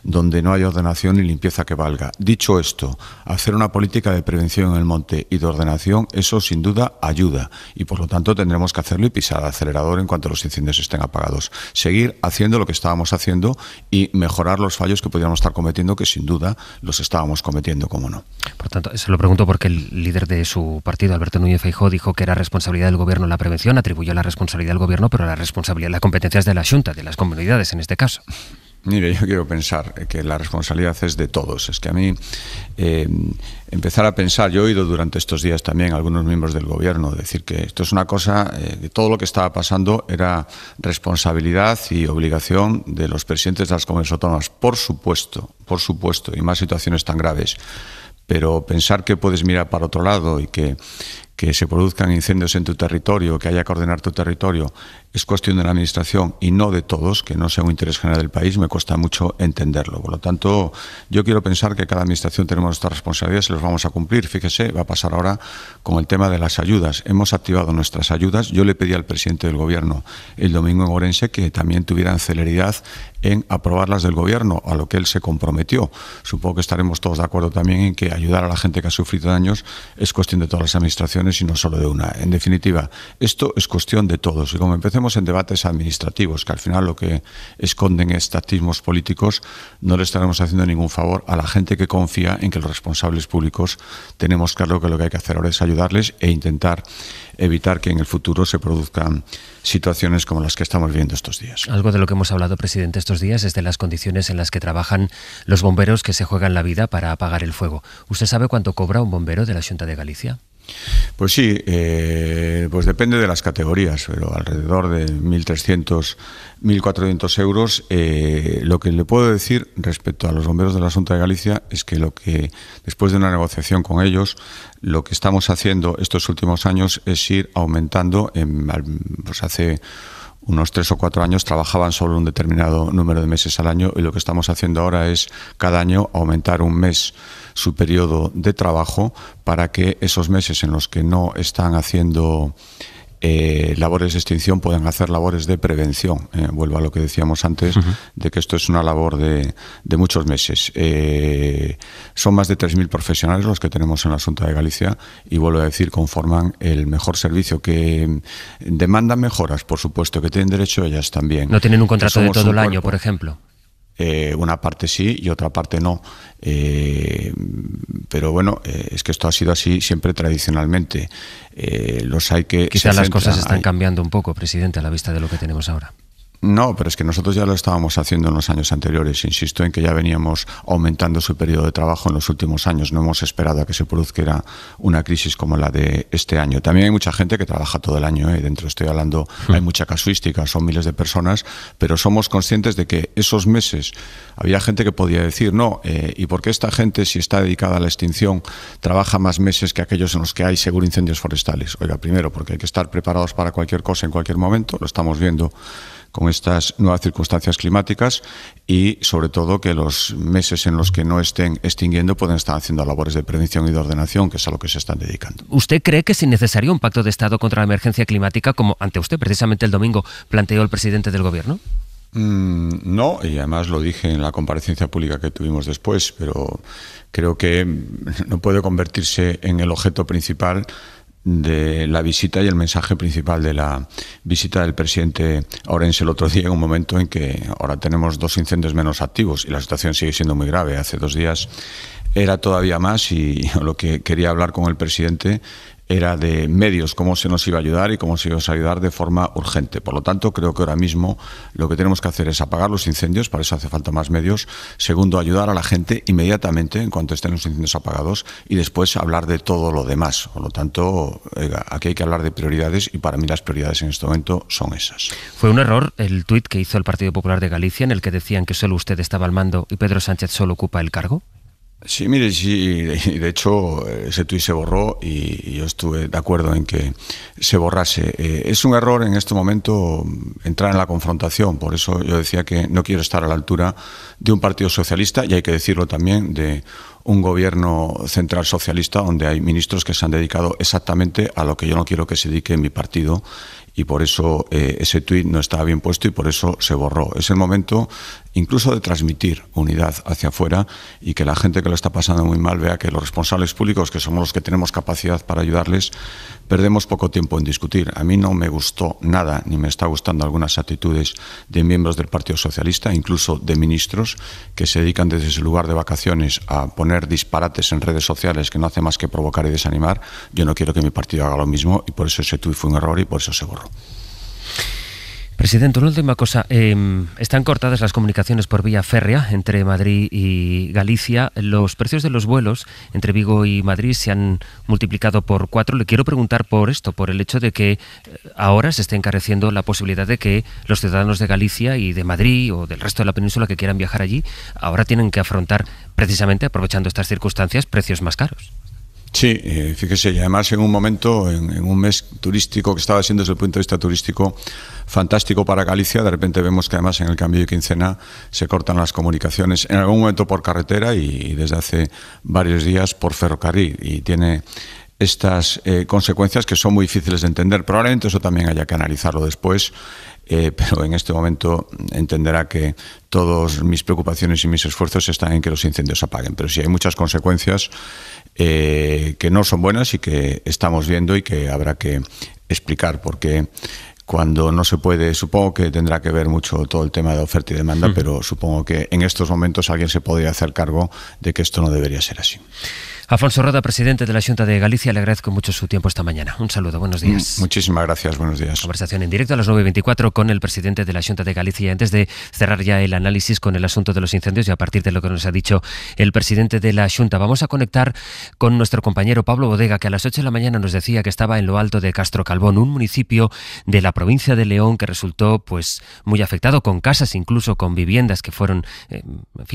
donde no hay ordenación ni limpieza que valga. Dicho esto, hacer una política de prevención en el monte y de ordenación, eso sin duda ayuda y por lo tanto tendremos que hacerlo y pisar el acelerador en cuanto los incendios estén apagados. Seguir haciendo lo que estábamos haciendo y mejorar los fallos que podríamos estar cometiendo, que sin duda los estábamos cometiendo, cómo no. Por tanto, se lo pregunto porque el líder de su partido, Alberto Núñez Feijóo, dijo que era responsabilidad del gobierno la prevención, atribuyó la responsabilidad al gobierno, pero la responsabilidad, las competencias de la Xunta, de las comunidades en este caso. Mire, yo quiero pensar que la responsabilidad es de todos. Es que a mí empezar a pensar, yo he oído durante estos días también a algunos miembros del gobierno decir que esto es una cosa, que todo lo que estaba pasando era responsabilidad y obligación de los presidentes de las comunidades autónomas. Por supuesto, y más situaciones tan graves. Pero pensar que puedes mirar para otro lado y que se produzcan incendios en tu territorio, que haya que ordenar tu territorio, es cuestión de la administración y no de todos, que no sea un interés general del país, me cuesta mucho entenderlo. Por lo tanto, yo quiero pensar que cada administración tenemos nuestras responsabilidades y los vamos a cumplir. Fíjese, va a pasar ahora con el tema de las ayudas. Hemos activado nuestras ayudas. Yo le pedí al presidente del gobierno el domingo en Orense que también tuvieran celeridad en aprobarlas del gobierno, a lo que él se comprometió. Supongo que estaremos todos de acuerdo también en que ayudar a la gente que ha sufrido daños es cuestión de todas las administraciones y no solo de una. En definitiva, esto es cuestión de todos. Y como empecemos en debates administrativos, que al final lo que esconden es tactismos políticos, no le estaremos haciendo ningún favor a la gente que confía en que los responsables públicos tenemos claro que lo que hay que hacer ahora es ayudarles e intentar evitar que en el futuro se produzcan situaciones como las que estamos viendo estos días. Algo de lo que hemos hablado, presidente, estos días es de las condiciones en las que trabajan los bomberos que se juegan la vida para apagar el fuego. ¿Usted sabe cuánto cobra un bombero de la Xunta de Galicia? Pues sí, pues depende de las categorías, pero alrededor de 1.300, 1.400 euros. Lo que le puedo decir respecto a los bomberos de la Xunta de Galicia es que después de una negociación con ellos, lo que estamos haciendo estos últimos años es ir aumentando. Pues hace unos 3 o 4 años trabajaban solo un determinado número de meses al año y lo que estamos haciendo ahora es cada año aumentar un mes su periodo de trabajo para que esos meses en los que no están haciendo labores de extinción puedan hacer labores de prevención. Vuelvo a lo que decíamos antes, de que esto es una labor de muchos meses. Son más de 3.000 profesionales los que tenemos en la Xunta de Galicia y vuelvo a decir, conforman el mejor servicio, que demandan mejoras, por supuesto, que tienen derecho ellas también. ¿No tienen un contrato de todo el año, por ejemplo? Una parte sí y otra parte no. Pero bueno, es que esto ha sido así siempre tradicionalmente. Los hay que... Quizás las cosas están cambiando un poco, presidente, a la vista de lo que tenemos ahora. No, pero es que nosotros ya lo estábamos haciendo en los años anteriores. Insisto en que ya veníamos aumentando su periodo de trabajo en los últimos años. No hemos esperado a que se produzca una crisis como la de este año. También hay mucha gente que trabaja todo el año. Dentro estoy hablando, hay mucha casuística, son miles de personas, pero somos conscientes de que esos meses había gente que podía decir, no, ¿y por qué esta gente, si está dedicada a la extinción, trabaja más meses que aquellos en los que hay seguro incendios forestales? Oiga, primero, porque hay que estar preparados para cualquier cosa en cualquier momento. Lo estamos viendo con estas nuevas circunstancias climáticas y, sobre todo, que los meses en los que no estén extinguiendo pueden estar haciendo labores de prevención y de ordenación, que es a lo que se están dedicando. ¿Usted cree que es innecesario un pacto de Estado contra la emergencia climática, como ante usted precisamente el domingo planteó el presidente del Gobierno? No, y además lo dije en la comparecencia pública que tuvimos después, pero creo que no puede convertirse en el objeto principal de la visita y el mensaje principal de la visita del presidente a Ourense el otro día, en un momento en que ahora tenemos 2 incendios menos activos y la situación sigue siendo muy grave. Hace 2 días era todavía más y lo que quería hablar con el presidente era de medios, cómo se nos iba a ayudar y cómo se iba a ayudar de forma urgente. Por lo tanto, creo que ahora mismo lo que tenemos que hacer es apagar los incendios, para eso hace falta más medios. Segundo, ayudar a la gente inmediatamente en cuanto estén los incendios apagados y después hablar de todo lo demás. Por lo tanto, aquí hay que hablar de prioridades y para mí las prioridades en este momento son esas. Fue un error el tuit que hizo el Partido Popular de Galicia en el que decían que solo usted estaba al mando y Pedro Sánchez solo ocupa el cargo. Sí, mire, sí, de hecho ese tuit se borró y yo estuve de acuerdo en que se borrase. Es un error en este momento entrar en la confrontación, por eso yo decía que no quiero estar a la altura de un partido socialista y hay que decirlo también de un gobierno central socialista donde hay ministros que se han dedicado exactamente a lo que yo no quiero que se dedique mi partido y por eso ese tuit no estaba bien puesto y por eso se borró. Es el momento incluso de transmitir unidad hacia afuera y que la gente que lo está pasando muy mal vea que los responsables públicos, que somos los que tenemos capacidad para ayudarles, perdemos poco tiempo en discutir. A mí no me gustó nada, ni me está gustando algunas actitudes de miembros del Partido Socialista, incluso de ministros, que se dedican desde su lugar de vacaciones a poner disparates en redes sociales que no hace más que provocar y desanimar. Yo no quiero que mi partido haga lo mismo y por eso ese tuit fue un error y por eso se borró. Presidente, una última cosa. Están cortadas las comunicaciones por vía férrea entre Madrid y Galicia. Los precios de los vuelos entre Vigo y Madrid se han multiplicado por 4. Le quiero preguntar por esto, por el hecho de que ahora se esté encareciendo la posibilidad de que los ciudadanos de Galicia y de Madrid o del resto de la península que quieran viajar allí, ahora tienen que afrontar, precisamente aprovechando estas circunstancias, precios más caros. Sí, fíjese, y además en un momento, en un mes turístico que estaba siendo desde el punto de vista turístico fantástico para Galicia, de repente vemos que además en el cambio de quincena se cortan las comunicaciones, en algún momento por carretera y desde hace varios días por ferrocarril, y tiene estas consecuencias que son muy difíciles de entender. Probablemente eso también haya que analizarlo después, pero en este momento entenderá que todas mis preocupaciones y mis esfuerzos están en que los incendios se apaguen, pero sí hay muchas consecuencias que no son buenas y que estamos viendo y que habrá que explicar, porque cuando no se puede, supongo que tendrá que ver mucho todo el tema de oferta y demanda, pero supongo que en estos momentos alguien se podría hacer cargo de que esto no debería ser así. Alfonso Roda, presidente de la Xunta de Galicia, le agradezco mucho su tiempo esta mañana. Un saludo, buenos días. Muchísimas gracias, buenos días. Conversación en directo a las 9:24 con el presidente de la Xunta de Galicia. Antes de cerrar ya el análisis con el asunto de los incendios y a partir de lo que nos ha dicho el presidente de la Xunta, vamos a conectar con nuestro compañero Pablo Bodega, que a las 8 de la mañana nos decía que estaba en lo alto de Castro Calbón, un municipio de la provincia de León que resultó pues muy afectado, con casas, incluso con viviendas que fueron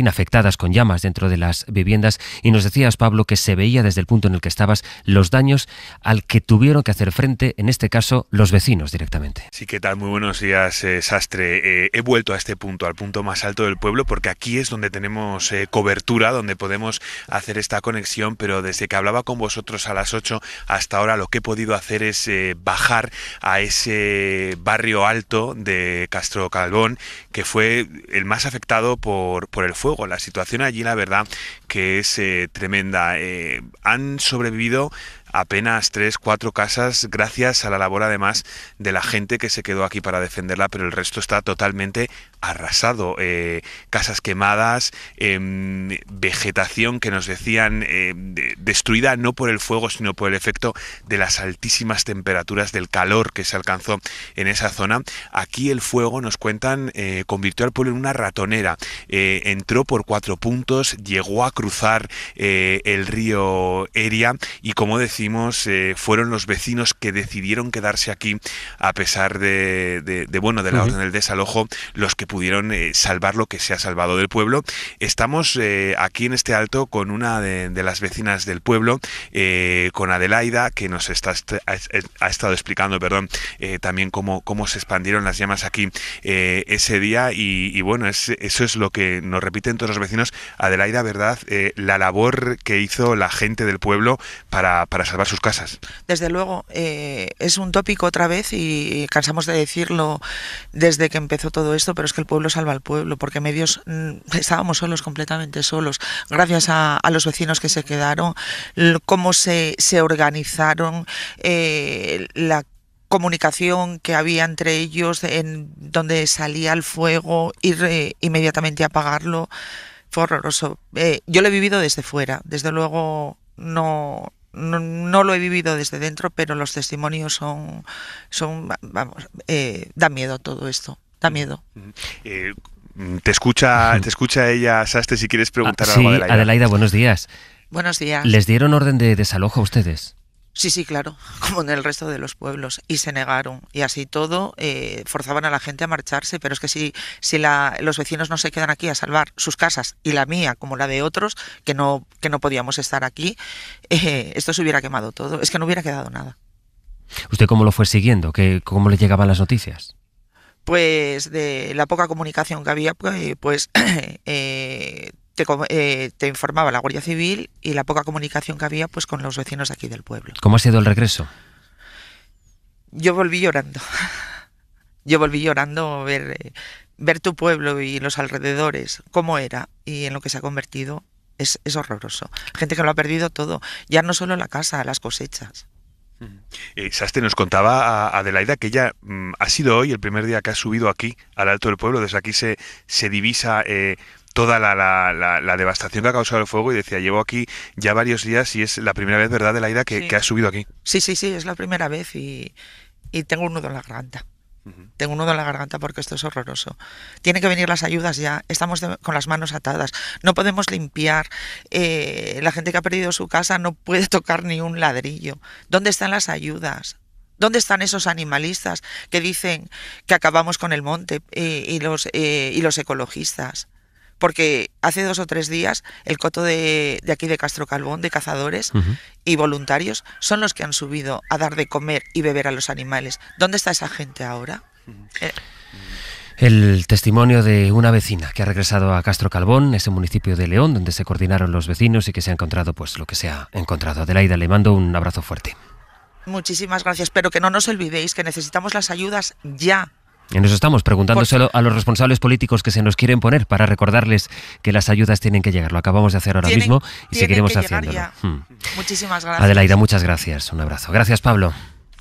afectadas con llamas dentro de las viviendas. Y nos decías, Pablo, que se veía desde el punto en el que estabas los daños al que tuvieron que hacer frente, en este caso, los vecinos directamente. Sí, ¿qué tal? Muy buenos días, Sastre. He vuelto a este punto, al punto más alto del pueblo, porque aquí es donde tenemos cobertura, donde podemos hacer esta conexión, pero desde que hablaba con vosotros a las 8 hasta ahora lo que he podido hacer es bajar a ese barrio alto de Castro Calbón, que fue el más afectado por el fuego. La situación allí, la verdad, que es tremenda. Han sobrevivido apenas 3-4 casas gracias a la labor además de la gente que se quedó aquí para defenderla, pero el resto está totalmente arrasado. Casas quemadas, vegetación que nos decían destruida no por el fuego sino por el efecto de las altísimas temperaturas, del calor que se alcanzó en esa zona. Aquí el fuego, nos cuentan, convirtió al pueblo en una ratonera. Entró por 4 puntos, llegó a cruzar el río Eria y, como decimos, fueron los vecinos que decidieron quedarse aquí a pesar de la orden del desalojo, los que pudieron salvar lo que se ha salvado del pueblo. Estamos aquí en este alto con una de las vecinas del pueblo, con Adelaida, que nos ha estado explicando, también cómo se expandieron las llamas aquí ese día y bueno, eso es lo que nos repiten todos los vecinos. Adelaida, ¿verdad? La labor que hizo la gente del pueblo para salvar sus casas. Desde luego, es un tópico otra vez y cansamos de decirlo desde que empezó todo esto, pero es que el pueblo salva al pueblo, porque medios estábamos solos, completamente solos, gracias a los vecinos que se quedaron, cómo se organizaron, la comunicación que había entre ellos, en donde salía el fuego, ir inmediatamente a apagarlo, fue horroroso. Yo lo he vivido desde fuera, desde luego no lo he vivido desde dentro, pero los testimonios son da miedo todo esto, da miedo. Te escucha ella, Sastre, si quieres preguntar algo a Adelaida. Adelaida, buenos días. Buenos días. ¿Les dieron orden de desalojo a ustedes? Sí, claro, como en el resto de los pueblos, y se negaron, y así todo forzaban a la gente a marcharse, pero es que si los vecinos no se quedan aquí a salvar sus casas, y la mía como la de otros, que no podíamos estar aquí, esto se hubiera quemado todo, es que no hubiera quedado nada. ¿Usted cómo lo fue siguiendo? ¿Cómo le llegaban las noticias? Pues de la poca comunicación que había, pues te informaba la Guardia Civil, y la poca comunicación que había pues con los vecinos de aquí del pueblo. ¿Cómo ha sido el regreso? Yo volví llorando. Ver tu pueblo y los alrededores, cómo era y en lo que se ha convertido, es horroroso. Gente que lo ha perdido todo, ya no solo la casa, las cosechas. Sastre, nos contaba a Adelaida que ella ha sido hoy el primer día que ha subido aquí al alto del pueblo. Desde aquí se divisa toda la devastación que ha causado el fuego, y decía, llevo aquí ya varios días y es la primera vez, ¿verdad, Adelaida, que has subido aquí? Sí, es la primera vez y tengo un nudo en la garganta. Tengo un nudo en la garganta porque esto es horroroso. Tienen que venir las ayudas ya. Estamos con las manos atadas. No podemos limpiar. La gente que ha perdido su casa no puede tocar ni un ladrillo. ¿Dónde están las ayudas? ¿Dónde están esos animalistas que dicen que acabamos con el monte y los ecologistas? Porque hace 2 o 3 días el coto de aquí de Castro Calbón, de cazadores y voluntarios, son los que han subido a dar de comer y beber a los animales. ¿Dónde está esa gente ahora? El testimonio de una vecina que ha regresado a Castro Calbón, ese municipio de León, donde se coordinaron los vecinos y que se ha encontrado pues lo que se ha encontrado. Adelaida, le mando un abrazo fuerte. Muchísimas gracias, pero que no nos olvidéis que necesitamos las ayudas ya. Y nos estamos preguntándoselo a los responsables políticos que se nos quieren poner para recordarles que las ayudas tienen que llegar. Lo acabamos de hacer ahora mismo y seguiremos haciéndolo. Muchísimas gracias. Adelaida, muchas gracias. Un abrazo. Gracias, Pablo.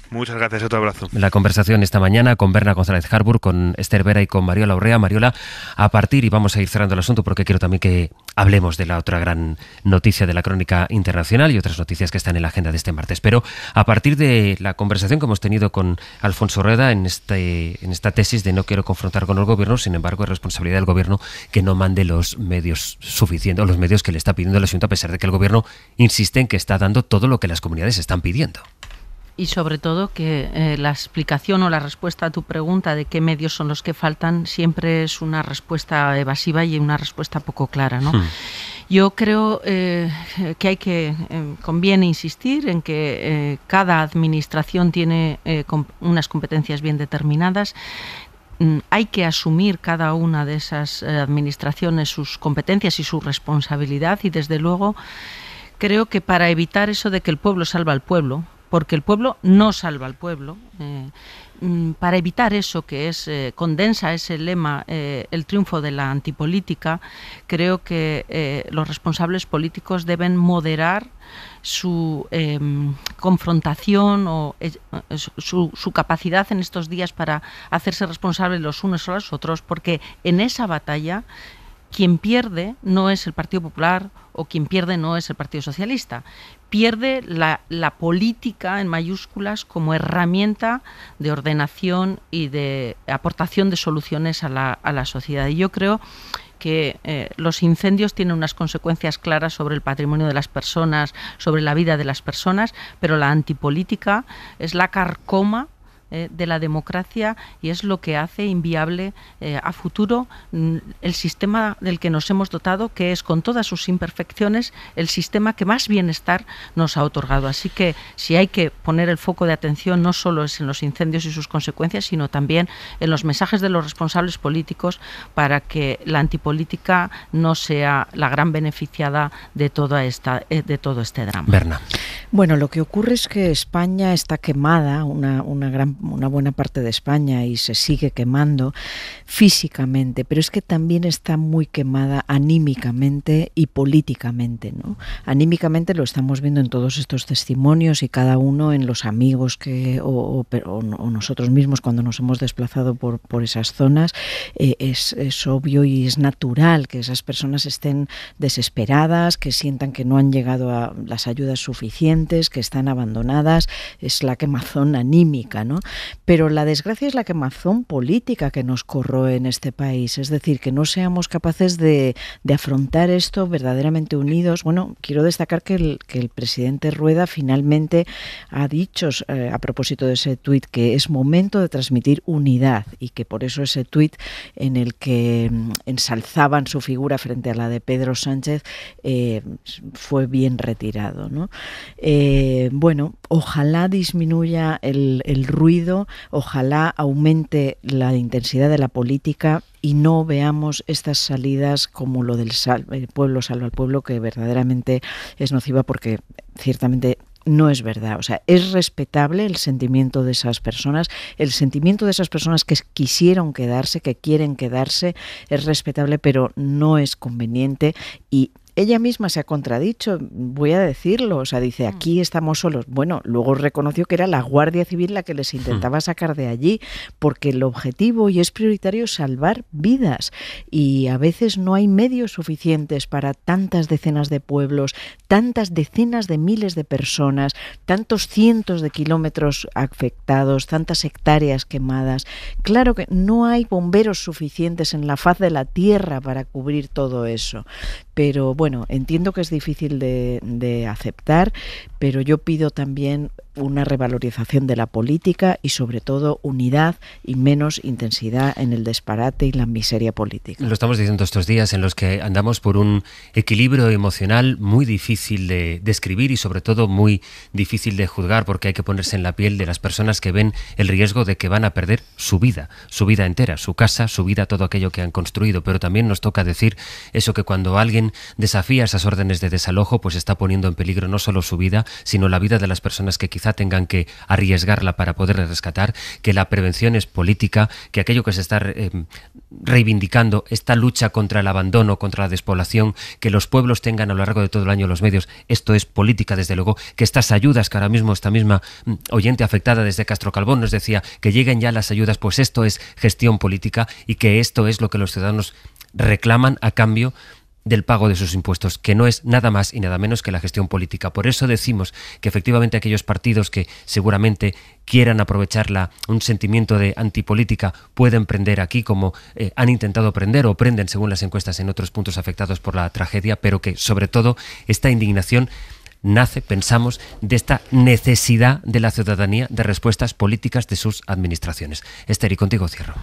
Muchas gracias, otro abrazo. La conversación esta mañana con Berna González Harbour, con Esther Vera y con Mariola Urrea. Mariola, a partir, y vamos a ir cerrando el asunto porque quiero también que hablemos de la otra gran noticia de la crónica internacional y otras noticias que están en la agenda de este martes. Pero a partir de la conversación que hemos tenido con Alfonso Rueda en esta tesis de no quiero confrontar con el gobierno, sin embargo es responsabilidad del gobierno que no mande los medios suficientes, o los medios que le está pidiendo el asunto, a pesar de que el gobierno insiste en que está dando todo lo que las comunidades están pidiendo. Y sobre todo que la explicación o la respuesta a tu pregunta de qué medios son los que faltan siempre es una respuesta evasiva y una respuesta poco clara, ¿no? Yo creo que conviene insistir en que cada administración tiene unas competencias bien determinadas. Hay que asumir cada una de esas administraciones sus competencias y su responsabilidad, y desde luego creo que para evitar eso de que el pueblo salva al pueblo, porque el pueblo no salva al pueblo, para evitar eso que condensa ese lema, el triunfo de la antipolítica, creo que los responsables políticos deben moderar su confrontación o su capacidad en estos días para hacerse responsables los unos o los otros, porque en esa batalla quien pierde no es el Partido Popular o quien pierde no es el Partido Socialista. Pierde la política en mayúsculas como herramienta de ordenación y de aportación de soluciones a la sociedad. Y yo creo que los incendios tienen unas consecuencias claras sobre el patrimonio de las personas, sobre la vida de las personas, pero la antipolítica es la carcoma de la democracia y es lo que hace inviable a futuro el sistema del que nos hemos dotado, que es, con todas sus imperfecciones, el sistema que más bienestar nos ha otorgado. Así que si hay que poner el foco de atención, no solo es en los incendios y sus consecuencias, sino también en los mensajes de los responsables políticos, para que la antipolítica no sea la gran beneficiada de todo este drama. Berna. Bueno, lo que ocurre es que España está quemada, una buena parte de España, y se sigue quemando físicamente, pero es que también está muy quemada anímicamente y políticamente, ¿no? Anímicamente lo estamos viendo en todos estos testimonios, y cada uno en los amigos o nosotros mismos cuando nos hemos desplazado por esas zonas. Es obvio y es natural que esas personas estén desesperadas, que sientan que no han llegado a las ayudas suficientes, que están abandonadas. Es la quemazón anímica, ¿no? Pero la desgracia es la quemazón política que nos corroe en este país, es decir, que no seamos capaces de afrontar esto verdaderamente unidos. Bueno, quiero destacar que el presidente Rueda finalmente ha dicho, a propósito de ese tuit, que es momento de transmitir unidad, y que por eso ese tuit en el que ensalzaban su figura frente a la de Pedro Sánchez fue bien retirado, ¿no? Bueno, ojalá disminuya el ruido, ojalá aumente la intensidad de la política y no veamos estas salidas como lo del pueblo salva al pueblo, que verdaderamente es nociva, porque ciertamente no es verdad. O sea, es respetable el sentimiento de esas personas, el sentimiento de esas personas que quisieron quedarse, que quieren quedarse, es respetable, pero no es conveniente. Y ella misma se ha contradicho, voy a decirlo, o sea, dice, aquí estamos solos. Bueno, luego reconoció que era la Guardia Civil la que les intentaba sacar de allí, porque el objetivo y es prioritario salvar vidas, y a veces no hay medios suficientes para tantas decenas de pueblos, tantas decenas de miles de personas, tantos cientos de kilómetros afectados, tantas hectáreas quemadas. Claro que no hay bomberos suficientes en la faz de la tierra para cubrir todo eso. Pero bueno, entiendo que es difícil de aceptar, pero yo pido también una revalorización de la política y sobre todo unidad y menos intensidad en el disparate y la miseria política. Lo estamos diciendo estos días en los que andamos por un equilibrio emocional muy difícil de describir y sobre todo muy difícil de juzgar, porque hay que ponerse en la piel de las personas que ven el riesgo de que van a perder su vida entera, su casa, su vida, todo aquello que han construido. Pero también nos toca decir eso, que cuando alguien desafía esas órdenes de desalojo, pues está poniendo en peligro no solo su vida, sino la vida de las personas que quizá tengan que arriesgarla para poderle rescatar, que la prevención es política, que aquello que se está reivindicando, esta lucha contra el abandono, contra la despoblación, que los pueblos tengan a lo largo de todo el año los medios, esto es política, desde luego, que estas ayudas, que ahora mismo esta misma oyente afectada desde Castro Calvón nos decía, que lleguen ya las ayudas, pues esto es gestión política, y que esto es lo que los ciudadanos reclaman a cambio del pago de sus impuestos, que no es nada más y nada menos que la gestión política. Por eso decimos que efectivamente aquellos partidos que seguramente quieran aprovechar un sentimiento de antipolítica pueden prender aquí, como han intentado prender o prenden según las encuestas en otros puntos afectados por la tragedia, pero que sobre todo esta indignación nace, pensamos, de esta necesidad de la ciudadanía de respuestas políticas de sus administraciones. Esther, y contigo cierro.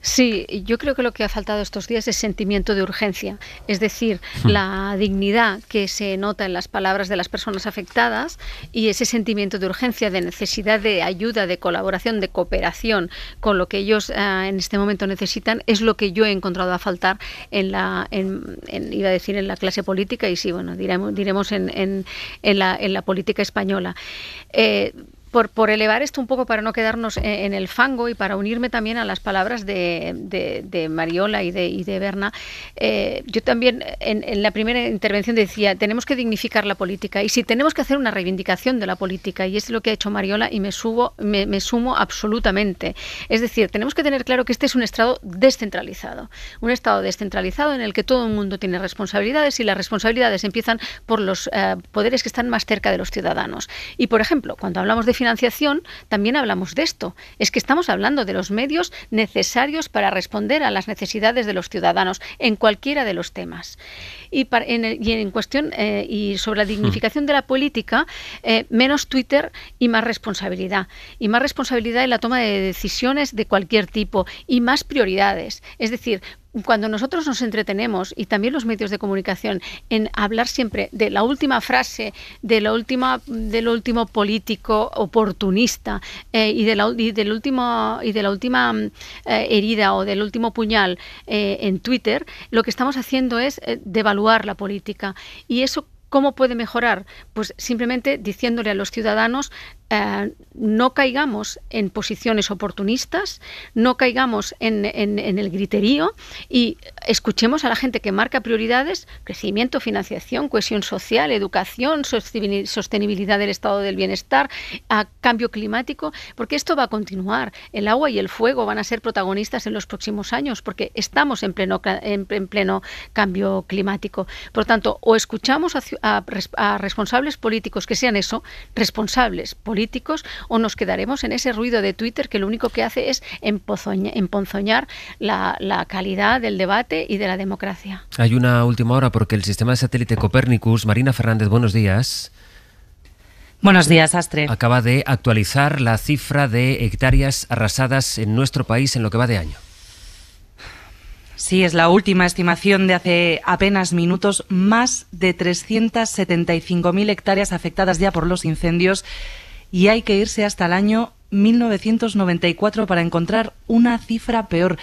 Sí, yo creo que lo que ha faltado estos días es sentimiento de urgencia, es decir, la dignidad que se nota en las palabras de las personas afectadas y ese sentimiento de urgencia, de necesidad de ayuda, de colaboración, de cooperación con lo que ellos en este momento necesitan, es lo que yo he encontrado a faltar iba a decir en la clase política y sí, bueno, diremos en la política española. Por elevar esto un poco para no quedarnos en el fango y para unirme también a las palabras de Mariola y de Berna, yo también en la primera intervención decía, tenemos que dignificar la política y si tenemos que hacer una reivindicación de la política, y es lo que ha hecho Mariola y me sumo absolutamente. Es decir, tenemos que tener claro que este es un Estado descentralizado en el que todo el mundo tiene responsabilidades y las responsabilidades empiezan por los poderes que están más cerca de los ciudadanos. Y, por ejemplo, cuando hablamos de financiación, también hablamos de esto. Es que estamos hablando de los medios necesarios para responder a las necesidades de los ciudadanos en cualquiera de los temas. Y en cuestión y sobre la dignificación de la política, menos Twitter y más responsabilidad. Y más responsabilidad en la toma de decisiones de cualquier tipo y más prioridades. Es decir, cuando nosotros nos entretenemos, y también los medios de comunicación, en hablar siempre de la última frase, de lo último político oportunista y de la última herida o del último puñal en Twitter, lo que estamos haciendo es devaluar la política. Y eso, ¿cómo puede mejorar? Pues simplemente diciéndole a los ciudadanos, no caigamos en posiciones oportunistas, no caigamos en el griterío y escuchemos a la gente que marca prioridades: crecimiento, financiación, cohesión social, educación, sostenibilidad del estado del bienestar, cambio climático, porque esto va a continuar. El agua y el fuego van a ser protagonistas en los próximos años porque estamos en pleno cambio climático. Por tanto, o escuchamos a responsables políticos que sean eso, responsables políticos, o nos quedaremos en ese ruido de Twitter que lo único que hace es emponzoñar la calidad del debate y de la democracia. Hay una última hora porque el sistema de satélite Copérnicus, Marina Fernández, buenos días. Buenos días, Astre. Acaba de actualizar la cifra de hectáreas arrasadas en nuestro país en lo que va de año. Sí, es la última estimación de hace apenas minutos. Más de 375.000 hectáreas afectadas ya por los incendios y hay que irse hasta el año 1994 para encontrar una cifra peor.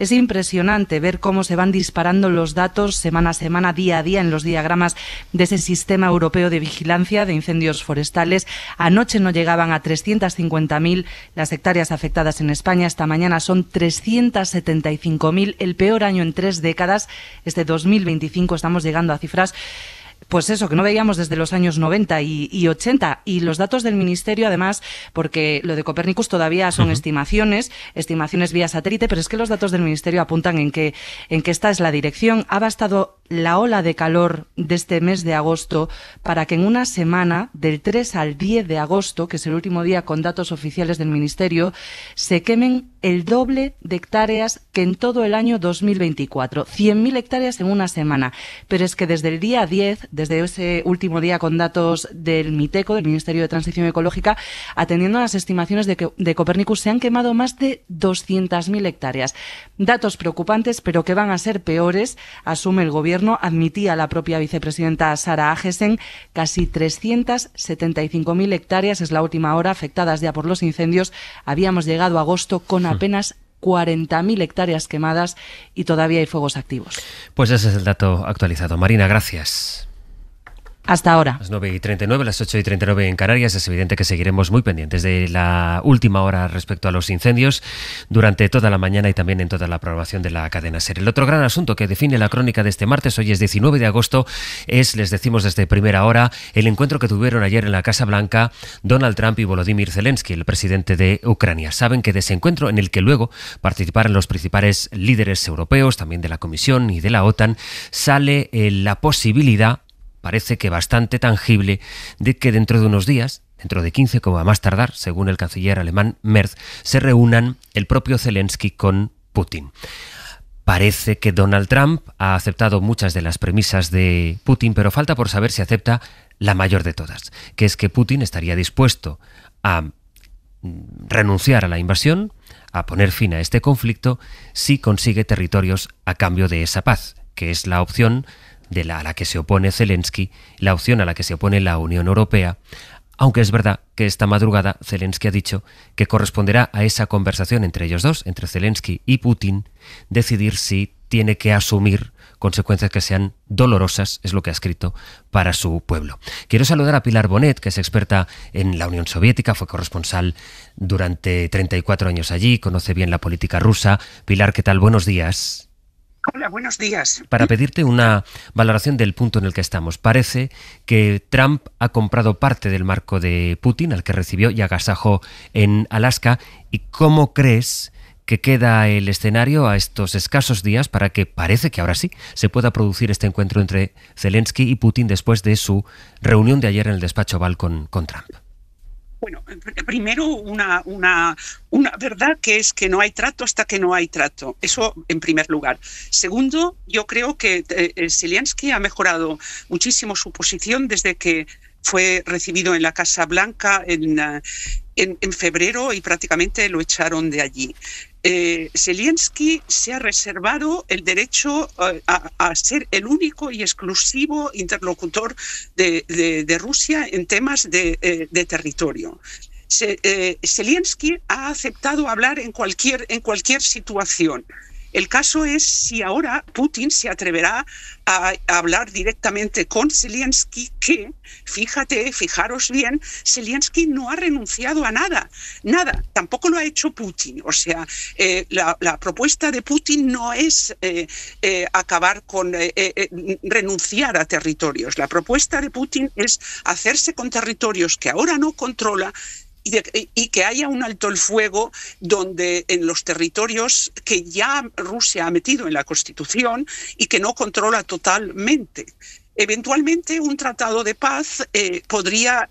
Es impresionante ver cómo se van disparando los datos semana a semana, día a día, en los diagramas de ese sistema europeo de vigilancia de incendios forestales. Anoche no llegaban a 350.000 las hectáreas afectadas en España. Esta mañana son 375.000, el peor año en 3 décadas. Este 2025 estamos llegando a cifras, pues eso, que no veíamos desde los años 90 y 80. Y los datos del Ministerio, además, porque lo de Copérnicus todavía son estimaciones vía satélite, pero es que los datos del Ministerio apuntan en que esta es la dirección. Ha bastado la ola de calor de este mes de agosto para que en una semana, del 3 al 10 de agosto, que es el último día con datos oficiales del Ministerio, se quemen el doble de hectáreas que en todo el año 2024. 100.000 hectáreas en una semana. Pero es que desde el día 10, desde ese último día con datos del MITECO, del Ministerio de Transición Ecológica, atendiendo a las estimaciones de Copérnicus, se han quemado más de 200.000 hectáreas. Datos preocupantes, pero que van a ser peores, asume el Gobierno, admitía la propia vicepresidenta Sara Agesen. Casi 375.000 hectáreas es la última hora afectadas ya por los incendios. Habíamos llegado a agosto con apenas 40.000 hectáreas quemadas y todavía hay fuegos activos. Pues ese es el dato actualizado. Marina, gracias. Hasta ahora. Las 9:39, las 8:39 en Canarias. Es evidente que seguiremos muy pendientes de la última hora respecto a los incendios durante toda la mañana y también en toda la programación de la cadena SER. El otro gran asunto que define la crónica de este martes, hoy es 19 de agosto, es, les decimos desde primera hora, el encuentro que tuvieron ayer en la Casa Blanca Donald Trump y Volodymyr Zelensky, el presidente de Ucrania. Saben que de ese encuentro, en el que luego participaron los principales líderes europeos, también de la Comisión y de la OTAN, sale la posibilidad, parece que bastante tangible, de que dentro de unos días, dentro de 15 como a más tardar, según el canciller alemán Merz, se reúnan el propio Zelensky con Putin. Parece que Donald Trump ha aceptado muchas de las premisas de Putin, pero falta por saber si acepta la mayor de todas, que es que Putin estaría dispuesto a renunciar a la invasión, a poner fin a este conflicto, si consigue territorios a cambio de esa paz, que es la opción a la que se opone Zelensky, la opción a la que se opone la Unión Europea, aunque es verdad que esta madrugada Zelensky ha dicho que corresponderá a esa conversación entre ellos dos, entre Zelensky y Putin, decidir si tiene que asumir consecuencias que sean dolorosas, es lo que ha escrito, para su pueblo. Quiero saludar a Pilar Bonet, que es experta en la Unión Soviética, fue corresponsal durante 34 años allí, conoce bien la política rusa. Pilar, ¿qué tal? Buenos días. Hola, buenos días. Para pedirte una valoración del punto en el que estamos. Parece que Trump ha comprado parte del marco de Putin, al que recibió y agasajó en Alaska. ¿Y cómo crees que queda el escenario a estos escasos días para que parece que ahora sí se pueda producir este encuentro entre Zelensky y Putin después de su reunión de ayer en el despacho Oval con Trump? Bueno, primero una verdad, que es que no hay trato hasta que no hay trato. Eso en primer lugar. Segundo, yo creo que Zelensky ha mejorado muchísimo su posición desde que fue recibido en la Casa Blanca en febrero y prácticamente lo echaron de allí. Zelensky se ha reservado el derecho a ser el único y exclusivo interlocutor de Rusia en temas de territorio. Zelensky ha aceptado hablar en cualquier situación. El caso es si ahora Putin se atreverá a hablar directamente con Zelensky, que, fijaros bien, Zelensky no ha renunciado a nada, tampoco lo ha hecho Putin. O sea, la propuesta de Putin no es acabar con renunciar a territorios. La propuesta de Putin es hacerse con territorios que ahora no controla, y que haya un alto el fuego donde en los territorios que ya Rusia ha metido en la Constitución y que no controla totalmente. Eventualmente un tratado de paz podría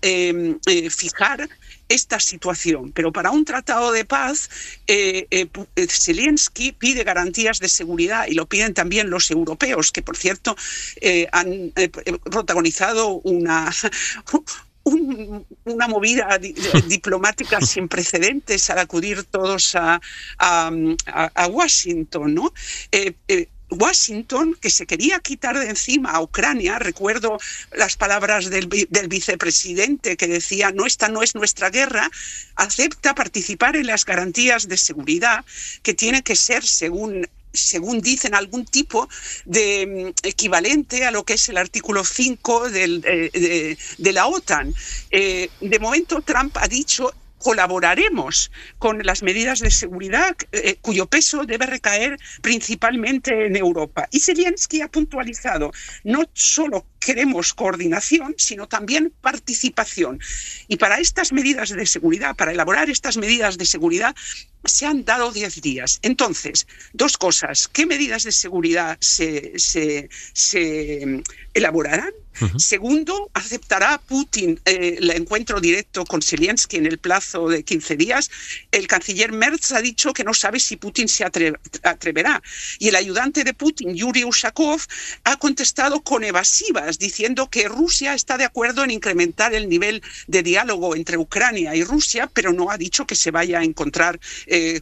fijar esta situación, pero para un tratado de paz Zelensky pide garantías de seguridad, y lo piden también los europeos, que por cierto han protagonizado una movida diplomática sin precedentes al acudir todos a Washington, ¿no? Washington, que se quería quitar de encima a Ucrania, recuerdo las palabras del vicepresidente que decía: esta no es nuestra guerra, acepta participar en las garantías de seguridad, que tiene que ser, según dicen, algún tipo de equivalente a lo que es el artículo 5 de la OTAN. De momento Trump ha dicho: colaboraremos con las medidas de seguridad cuyo peso debe recaer principalmente en Europa. Y Zelensky ha puntualizado: no solo queremos coordinación, sino también participación. Y para estas medidas de seguridad, para elaborar estas medidas de seguridad, se han dado 10 días. Entonces, dos cosas: ¿qué medidas de seguridad se elaborarán? Segundo, ¿aceptará Putin el encuentro directo con Zelensky en el plazo de 15 días? El canciller Merz ha dicho que no sabe si Putin se atreverá. Y el ayudante de Putin, Yuri Ushakov, ha contestado con evasivas, diciendo que Rusia está de acuerdo en incrementar el nivel de diálogo entre Ucrania y Rusia, pero no ha dicho que se vaya a encontrar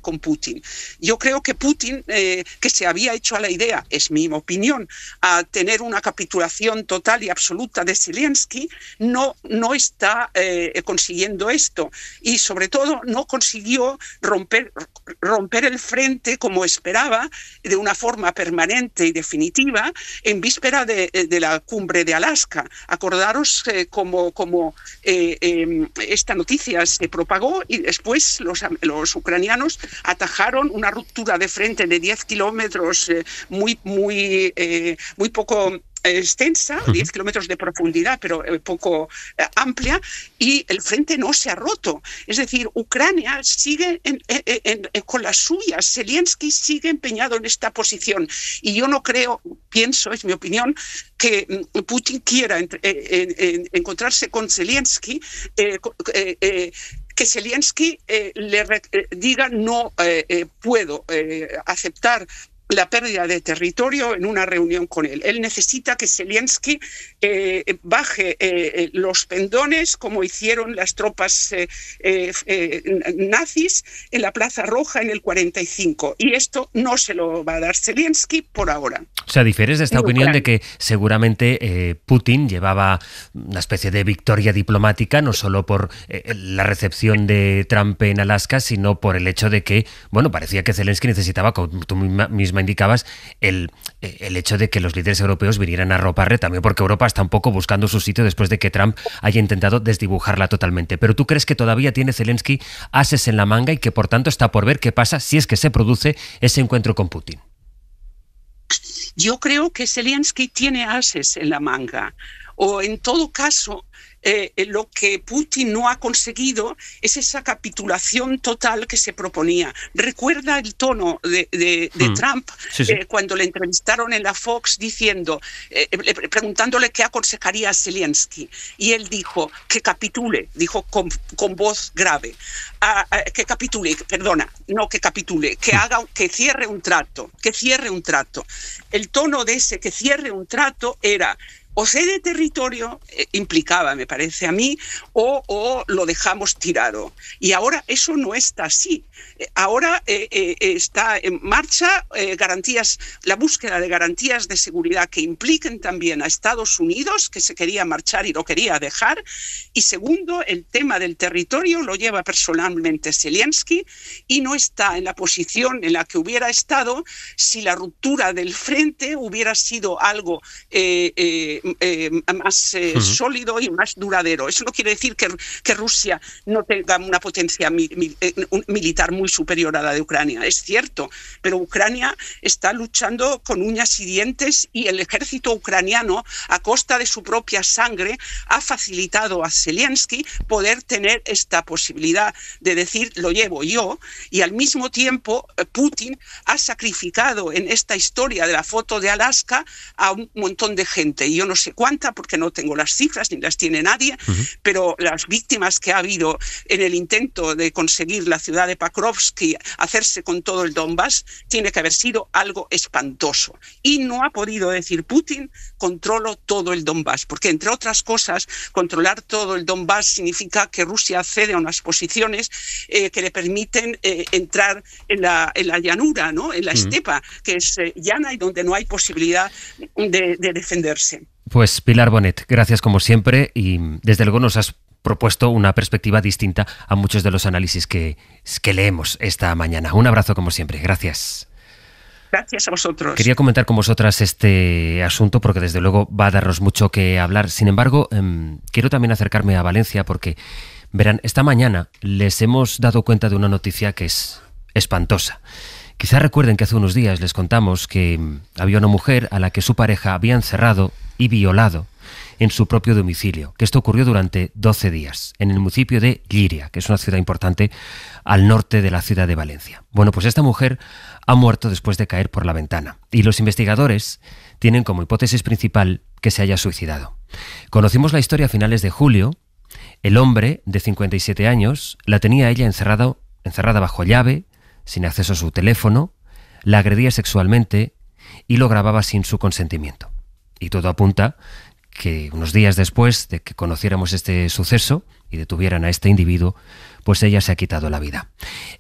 con Putin. Yo creo que Putin, que se había hecho a la idea, es mi opinión, a tener una capitulación total y absoluta de Zelensky, no está consiguiendo esto, y sobre todo no consiguió romper el frente como esperaba, de una forma permanente y definitiva, en víspera de la cumbre de Alaska. Acordaros como esta noticia se propagó y después los ucranianos atajaron una ruptura de frente de 10 kilómetros muy poco extensa, 10 kilómetros de profundidad, pero poco amplia, y el frente no se ha roto. Es decir, Ucrania sigue con las suyas. Zelensky sigue empeñado en esta posición. Y yo no pienso, es mi opinión, que Putin quiera encontrarse con Zelensky, que Zelensky le diga: no puedo aceptar la pérdida de territorio en una reunión con él. Él necesita que Zelensky baje los pendones, como hicieron las tropas nazis en la Plaza Roja en el 45. Y esto no se lo va a dar Zelensky por ahora. O sea, difieres de esta opinión de que seguramente Putin llevaba una especie de victoria diplomática, no solo por la recepción de Trump en Alaska, sino por el hecho de que, bueno, parecía que Zelensky necesitaba, como tú misma indicabas, el hecho de que los líderes europeos vinieran a arroparle, también porque Europa está un poco buscando su sitio después de que Trump haya intentado desdibujarla totalmente. Pero ¿tú crees que todavía tiene Zelensky ases en la manga y que por tanto está por ver qué pasa si es que se produce ese encuentro con Putin? Yo creo que Zelensky tiene ases en la manga, o en todo caso lo que Putin no ha conseguido es esa capitulación total que se proponía. Recuerda el tono de Trump cuando le entrevistaron en la Fox diciendo, preguntándole qué aconsejaría a Zelensky, y él dijo que capitule, dijo con voz grave, que capitule, que cierre un trato, El tono de ese que cierre un trato era: o cede territorio, implicaba, me parece a mí, o lo dejamos tirado. Y ahora eso no está así. Ahora está en marcha la búsqueda de garantías de seguridad que impliquen también a Estados Unidos, que se quería marchar y lo quería dejar. Y segundo, el tema del territorio lo lleva personalmente Zelensky y no está en la posición en la que hubiera estado si la ruptura del frente hubiera sido algo más sólido y más duradero. Eso no quiere decir que Rusia no tenga una potencia militar muy superior a la de Ucrania. Es cierto, pero Ucrania está luchando con uñas y dientes, y el ejército ucraniano, a costa de su propia sangre, ha facilitado a Zelensky poder tener esta posibilidad de decir lo llevo yo, y al mismo tiempo Putin ha sacrificado en esta historia de la foto de Alaska a un montón de gente. Y yo no sé cuánta, porque no tengo las cifras, ni las tiene nadie, pero las víctimas que ha habido en el intento de conseguir la ciudad de Pakrovsky, hacerse con todo el Donbass, tiene que haber sido algo espantoso. Y no ha podido decir Putin, controlo todo el Donbass, porque entre otras cosas, controlar todo el Donbass significa que Rusia accede a unas posiciones que le permiten entrar en la llanura, ¿no? En la estepa, que es llana y donde no hay posibilidad de defenderse. Pues Pilar Bonet, gracias como siempre, y desde luego nos has propuesto una perspectiva distinta a muchos de los análisis que leemos esta mañana. Un abrazo como siempre, gracias. Gracias a vosotros. Quería comentar con vosotras este asunto porque desde luego va a darnos mucho que hablar. Sin embargo, quiero también acercarme a Valencia porque, verán, esta mañana les hemos dado cuenta de una noticia que es espantosa. Quizá recuerden que hace unos días les contamos que había una mujer a la que su pareja había encerrado y violado en su propio domicilio, que esto ocurrió durante 12 días, en el municipio de Llíria, que es una ciudad importante al norte de la ciudad de Valencia. Bueno, pues esta mujer ha muerto después de caer por la ventana, y los investigadores tienen como hipótesis principal que se haya suicidado. Conocimos la historia a finales de julio. El hombre, de 57 años, la tenía ella encerrada bajo llave, sin acceso a su teléfono, la agredía sexualmente y lo grababa sin su consentimiento. Y todo apunta que unos días después de que conociéramos este suceso y detuvieran a este individuo, pues ella se ha quitado la vida.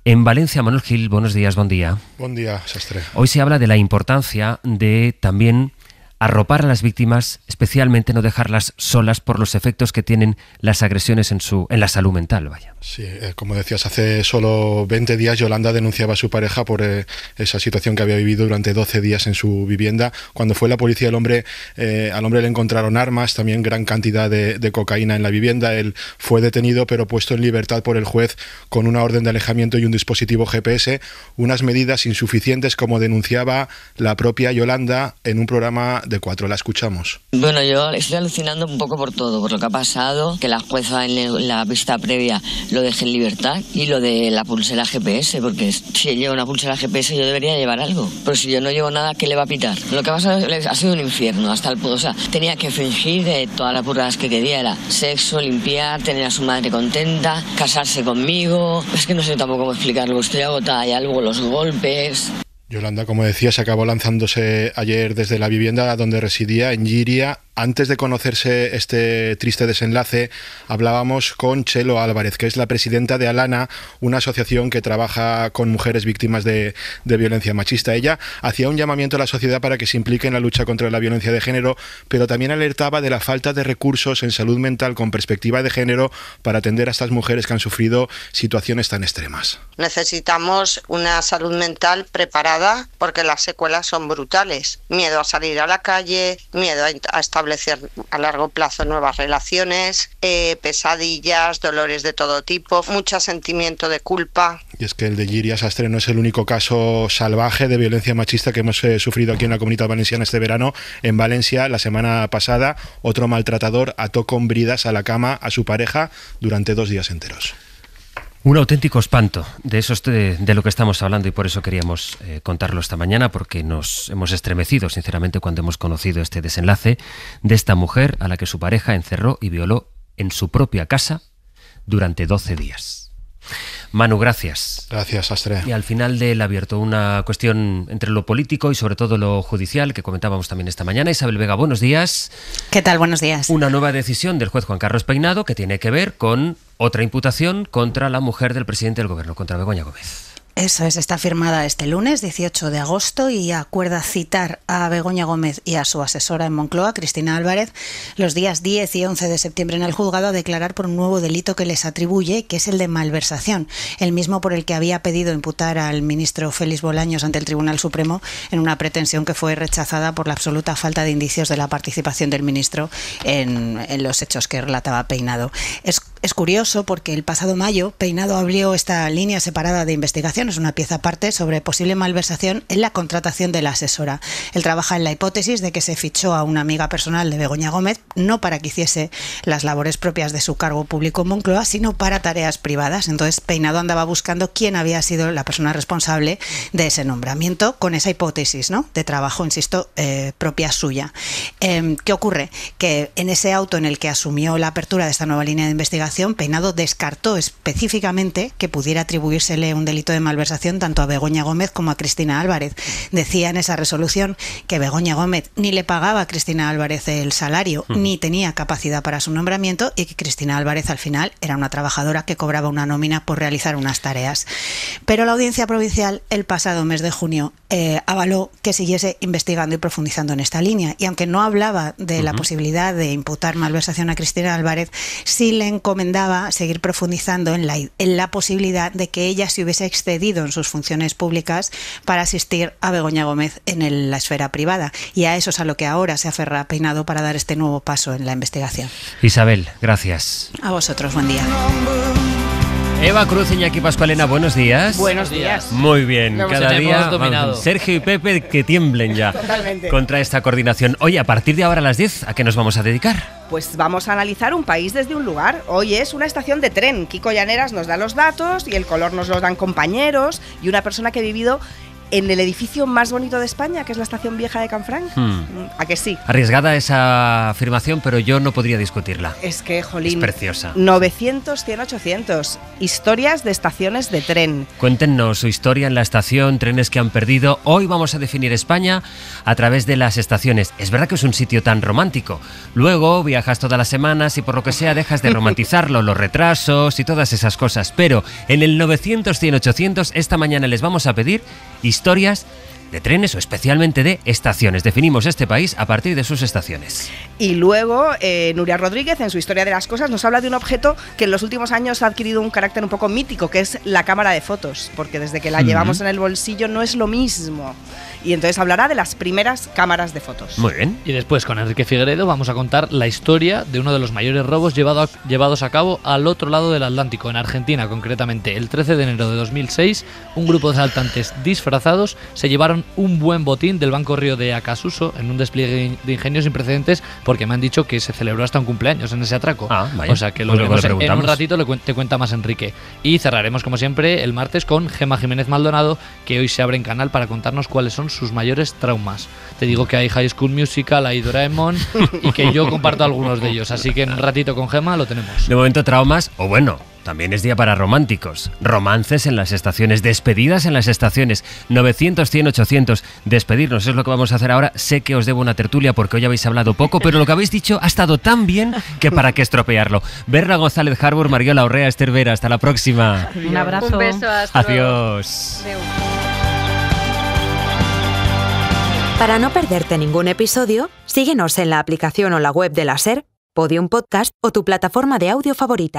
En Valencia, Manuel Gil, buenos días, buen día. Buen día, Sastre. Hoy se habla de la importancia de también arropar a las víctimas, especialmente no dejarlas solas por los efectos que tienen las agresiones en la salud mental, vaya. Sí, como decías, hace solo 20 días Yolanda denunciaba a su pareja por esa situación que había vivido durante 12 días en su vivienda. Cuando fue la policía, al hombre le encontraron armas, también gran cantidad de cocaína en la vivienda. Él fue detenido pero puesto en libertad por el juez con una orden de alejamiento y un dispositivo GPS, unas medidas insuficientes, como denunciaba la propia Yolanda en un programa de 4. La escuchamos. Bueno, yo estoy alucinando un poco por todo, por lo que ha pasado, que la jueza en la vista previa lo deje en libertad, y lo de la pulsera GPS, porque si llevo una pulsera GPS yo debería llevar algo, pero si yo no llevo nada, ¿qué le va a pitar? Lo que ha pasado ha sido un infierno hasta el punto, o sea, tenía que fingir todas las burradas que quería, era sexo, limpiar, tener a su madre contenta, casarse conmigo, es que no sé tampoco cómo explicarlo, estoy agotada ya, luego los golpes. Yolanda, como decía, se acabó lanzándose ayer desde la vivienda donde residía, en Lliria. Antes de conocerse este triste desenlace, hablábamos con Chelo Álvarez, que es la presidenta de Alana, una asociación que trabaja con mujeres víctimas de violencia machista. Ella hacía un llamamiento a la sociedad para que se implique en la lucha contra la violencia de género, pero también alertaba de la falta de recursos en salud mental con perspectiva de género para atender a estas mujeres que han sufrido situaciones tan extremas. Necesitamos una salud mental preparada porque las secuelas son brutales. Miedo a salir a la calle, miedo a establecer a largo plazo nuevas relaciones, pesadillas, dolores de todo tipo, mucho sentimiento de culpa. Y es que el de Lliria Sastre no es el único caso salvaje de violencia machista que hemos sufrido aquí en la Comunitat Valenciana este verano. En Valencia, la semana pasada, otro maltratador ató con bridas a la cama a su pareja durante 2 días enteros. Un auténtico espanto, de eso de lo que estamos hablando, y por eso queríamos contarlo esta mañana, porque nos hemos estremecido sinceramente cuando hemos conocido este desenlace de esta mujer a la que su pareja encerró y violó en su propia casa durante 12 días. Manu, gracias. Gracias, Astre. Y al final del abierto, una cuestión entre lo político y sobre todo lo judicial que comentábamos también esta mañana. Isabel Vega, buenos días. ¿Qué tal? Buenos días. Una nueva decisión del juez Juan Carlos Peinado que tiene que ver con otra imputación contra la mujer del presidente del gobierno, contra Begoña Gómez. Eso es, está firmada este lunes 18 de agosto y acuerda citar a Begoña Gómez y a su asesora en Moncloa, Cristina Álvarez, los días 10 y 11 de septiembre en el juzgado a declarar por un nuevo delito que les atribuye, que es el de malversación, el mismo por el que había pedido imputar al ministro Félix Bolaños ante el Tribunal Supremo en una pretensión que fue rechazada por la absoluta falta de indicios de la participación del ministro en los hechos que relataba Peinado. Es curioso porque el pasado mayo Peinado abrió esta línea separada de investigación, es una pieza aparte sobre posible malversación en la contratación de la asesora. Él trabaja en la hipótesis de que se fichó a una amiga personal de Begoña Gómez, no para que hiciese las labores propias de su cargo público en Moncloa, sino para tareas privadas. Entonces Peinado andaba buscando quién había sido la persona responsable de ese nombramiento, con esa hipótesis, ¿no?, de trabajo, insisto, propia suya. ¿Qué ocurre? Que en ese auto en el que asumió la apertura de esta nueva línea de investigación, Peinado descartó específicamente que pudiera atribuírsele un delito de malversación tanto a Begoña Gómez como a Cristina Álvarez. Decía en esa resolución que Begoña Gómez ni le pagaba a Cristina Álvarez el salario, ni tenía capacidad para su nombramiento, y que Cristina Álvarez al final era una trabajadora que cobraba una nómina por realizar unas tareas. Pero la Audiencia Provincial el pasado mes de junio avaló que siguiese investigando y profundizando en esta línea, y aunque no hablaba de la posibilidad de imputar malversación a Cristina Álvarez, sí le encomendaba seguir profundizando en la posibilidad de que ella se hubiese excedido en sus funciones públicas para asistir a Begoña Gómez en la esfera privada, y a eso es a lo que ahora se aferra Peinado para dar este nuevo paso en la investigación. Isabel, gracias. A vosotros, buen día. Eva Cruz, Iñaki Pascualena, buenos días. Buenos días. Muy bien, cada día dominado. Sergio y Pepe que tiemblen ya. Totalmente. Contra esta coordinación. Oye, a partir de ahora a las 10, ¿a qué nos vamos a dedicar? Pues vamos a analizar un país desde un lugar. Hoy es una estación de tren. Kiko Llaneras nos da los datos y el color nos los dan compañeros y una persona que ha vivido en el edificio más bonito de España, que es la estación vieja de Canfranc. ¿A que sí? Arriesgada esa afirmación, pero yo no podría discutirla. Es que, jolín, es preciosa. 900, 100, 800. Historias de estaciones de tren. Cuéntenos su historia en la estación, trenes que han perdido. Hoy vamos a definir España a través de las estaciones. Es verdad que es un sitio tan romántico. Luego viajas todas las semanas y por lo que sea dejas de romantizarlo, los retrasos y todas esas cosas. Pero en el 900, 100, 800 esta mañana les vamos a pedir historias de trenes o especialmente de estaciones. Definimos este país a partir de sus estaciones. Y luego Nuria Rodríguez, en su Historia de las Cosas, nos habla de un objeto que en los últimos años ha adquirido un carácter un poco mítico, que es la cámara de fotos, porque desde que la llevamos en el bolsillo no es lo mismo. Y entonces hablará de las primeras cámaras de fotos. Muy bien. Y después con Enrique Figueredo vamos a contar la historia de uno de los mayores robos llevados a cabo al otro lado del Atlántico, en Argentina concretamente. El 13 de enero de 2006, un grupo de asaltantes disfrazados se llevaron un buen botín del Banco Río de Acasuso en un despliegue de ingenio sin precedentes, porque me han dicho que se celebró hasta un cumpleaños en ese atraco. Vaya. O sea que lo veremos en un ratito, te cuenta más Enrique. Y cerraremos como siempre el martes con Gemma Jiménez Maldonado, que hoy se abre en canal para contarnos cuáles son sus mayores traumas. Te digo que hay High School Musical, hay Doraemon y que yo comparto algunos de ellos, así que en un ratito con Gemma lo tenemos. De momento traumas, o bueno, también es día para románticos. Romances en las estaciones, despedidas en las estaciones. 900, 100, 800. Despedirnos es lo que vamos a hacer ahora. Sé que os debo una tertulia porque hoy habéis hablado poco, pero lo que habéis dicho ha estado tan bien que para qué estropearlo. Berra González Harbour, Mariola Urrea, Esther Vera. Hasta la próxima. Un abrazo. Un beso. Hasta Adiós. Luego. Para no perderte ningún episodio, síguenos en la aplicación o la web de la SER, Podium Podcast o tu plataforma de audio favorita.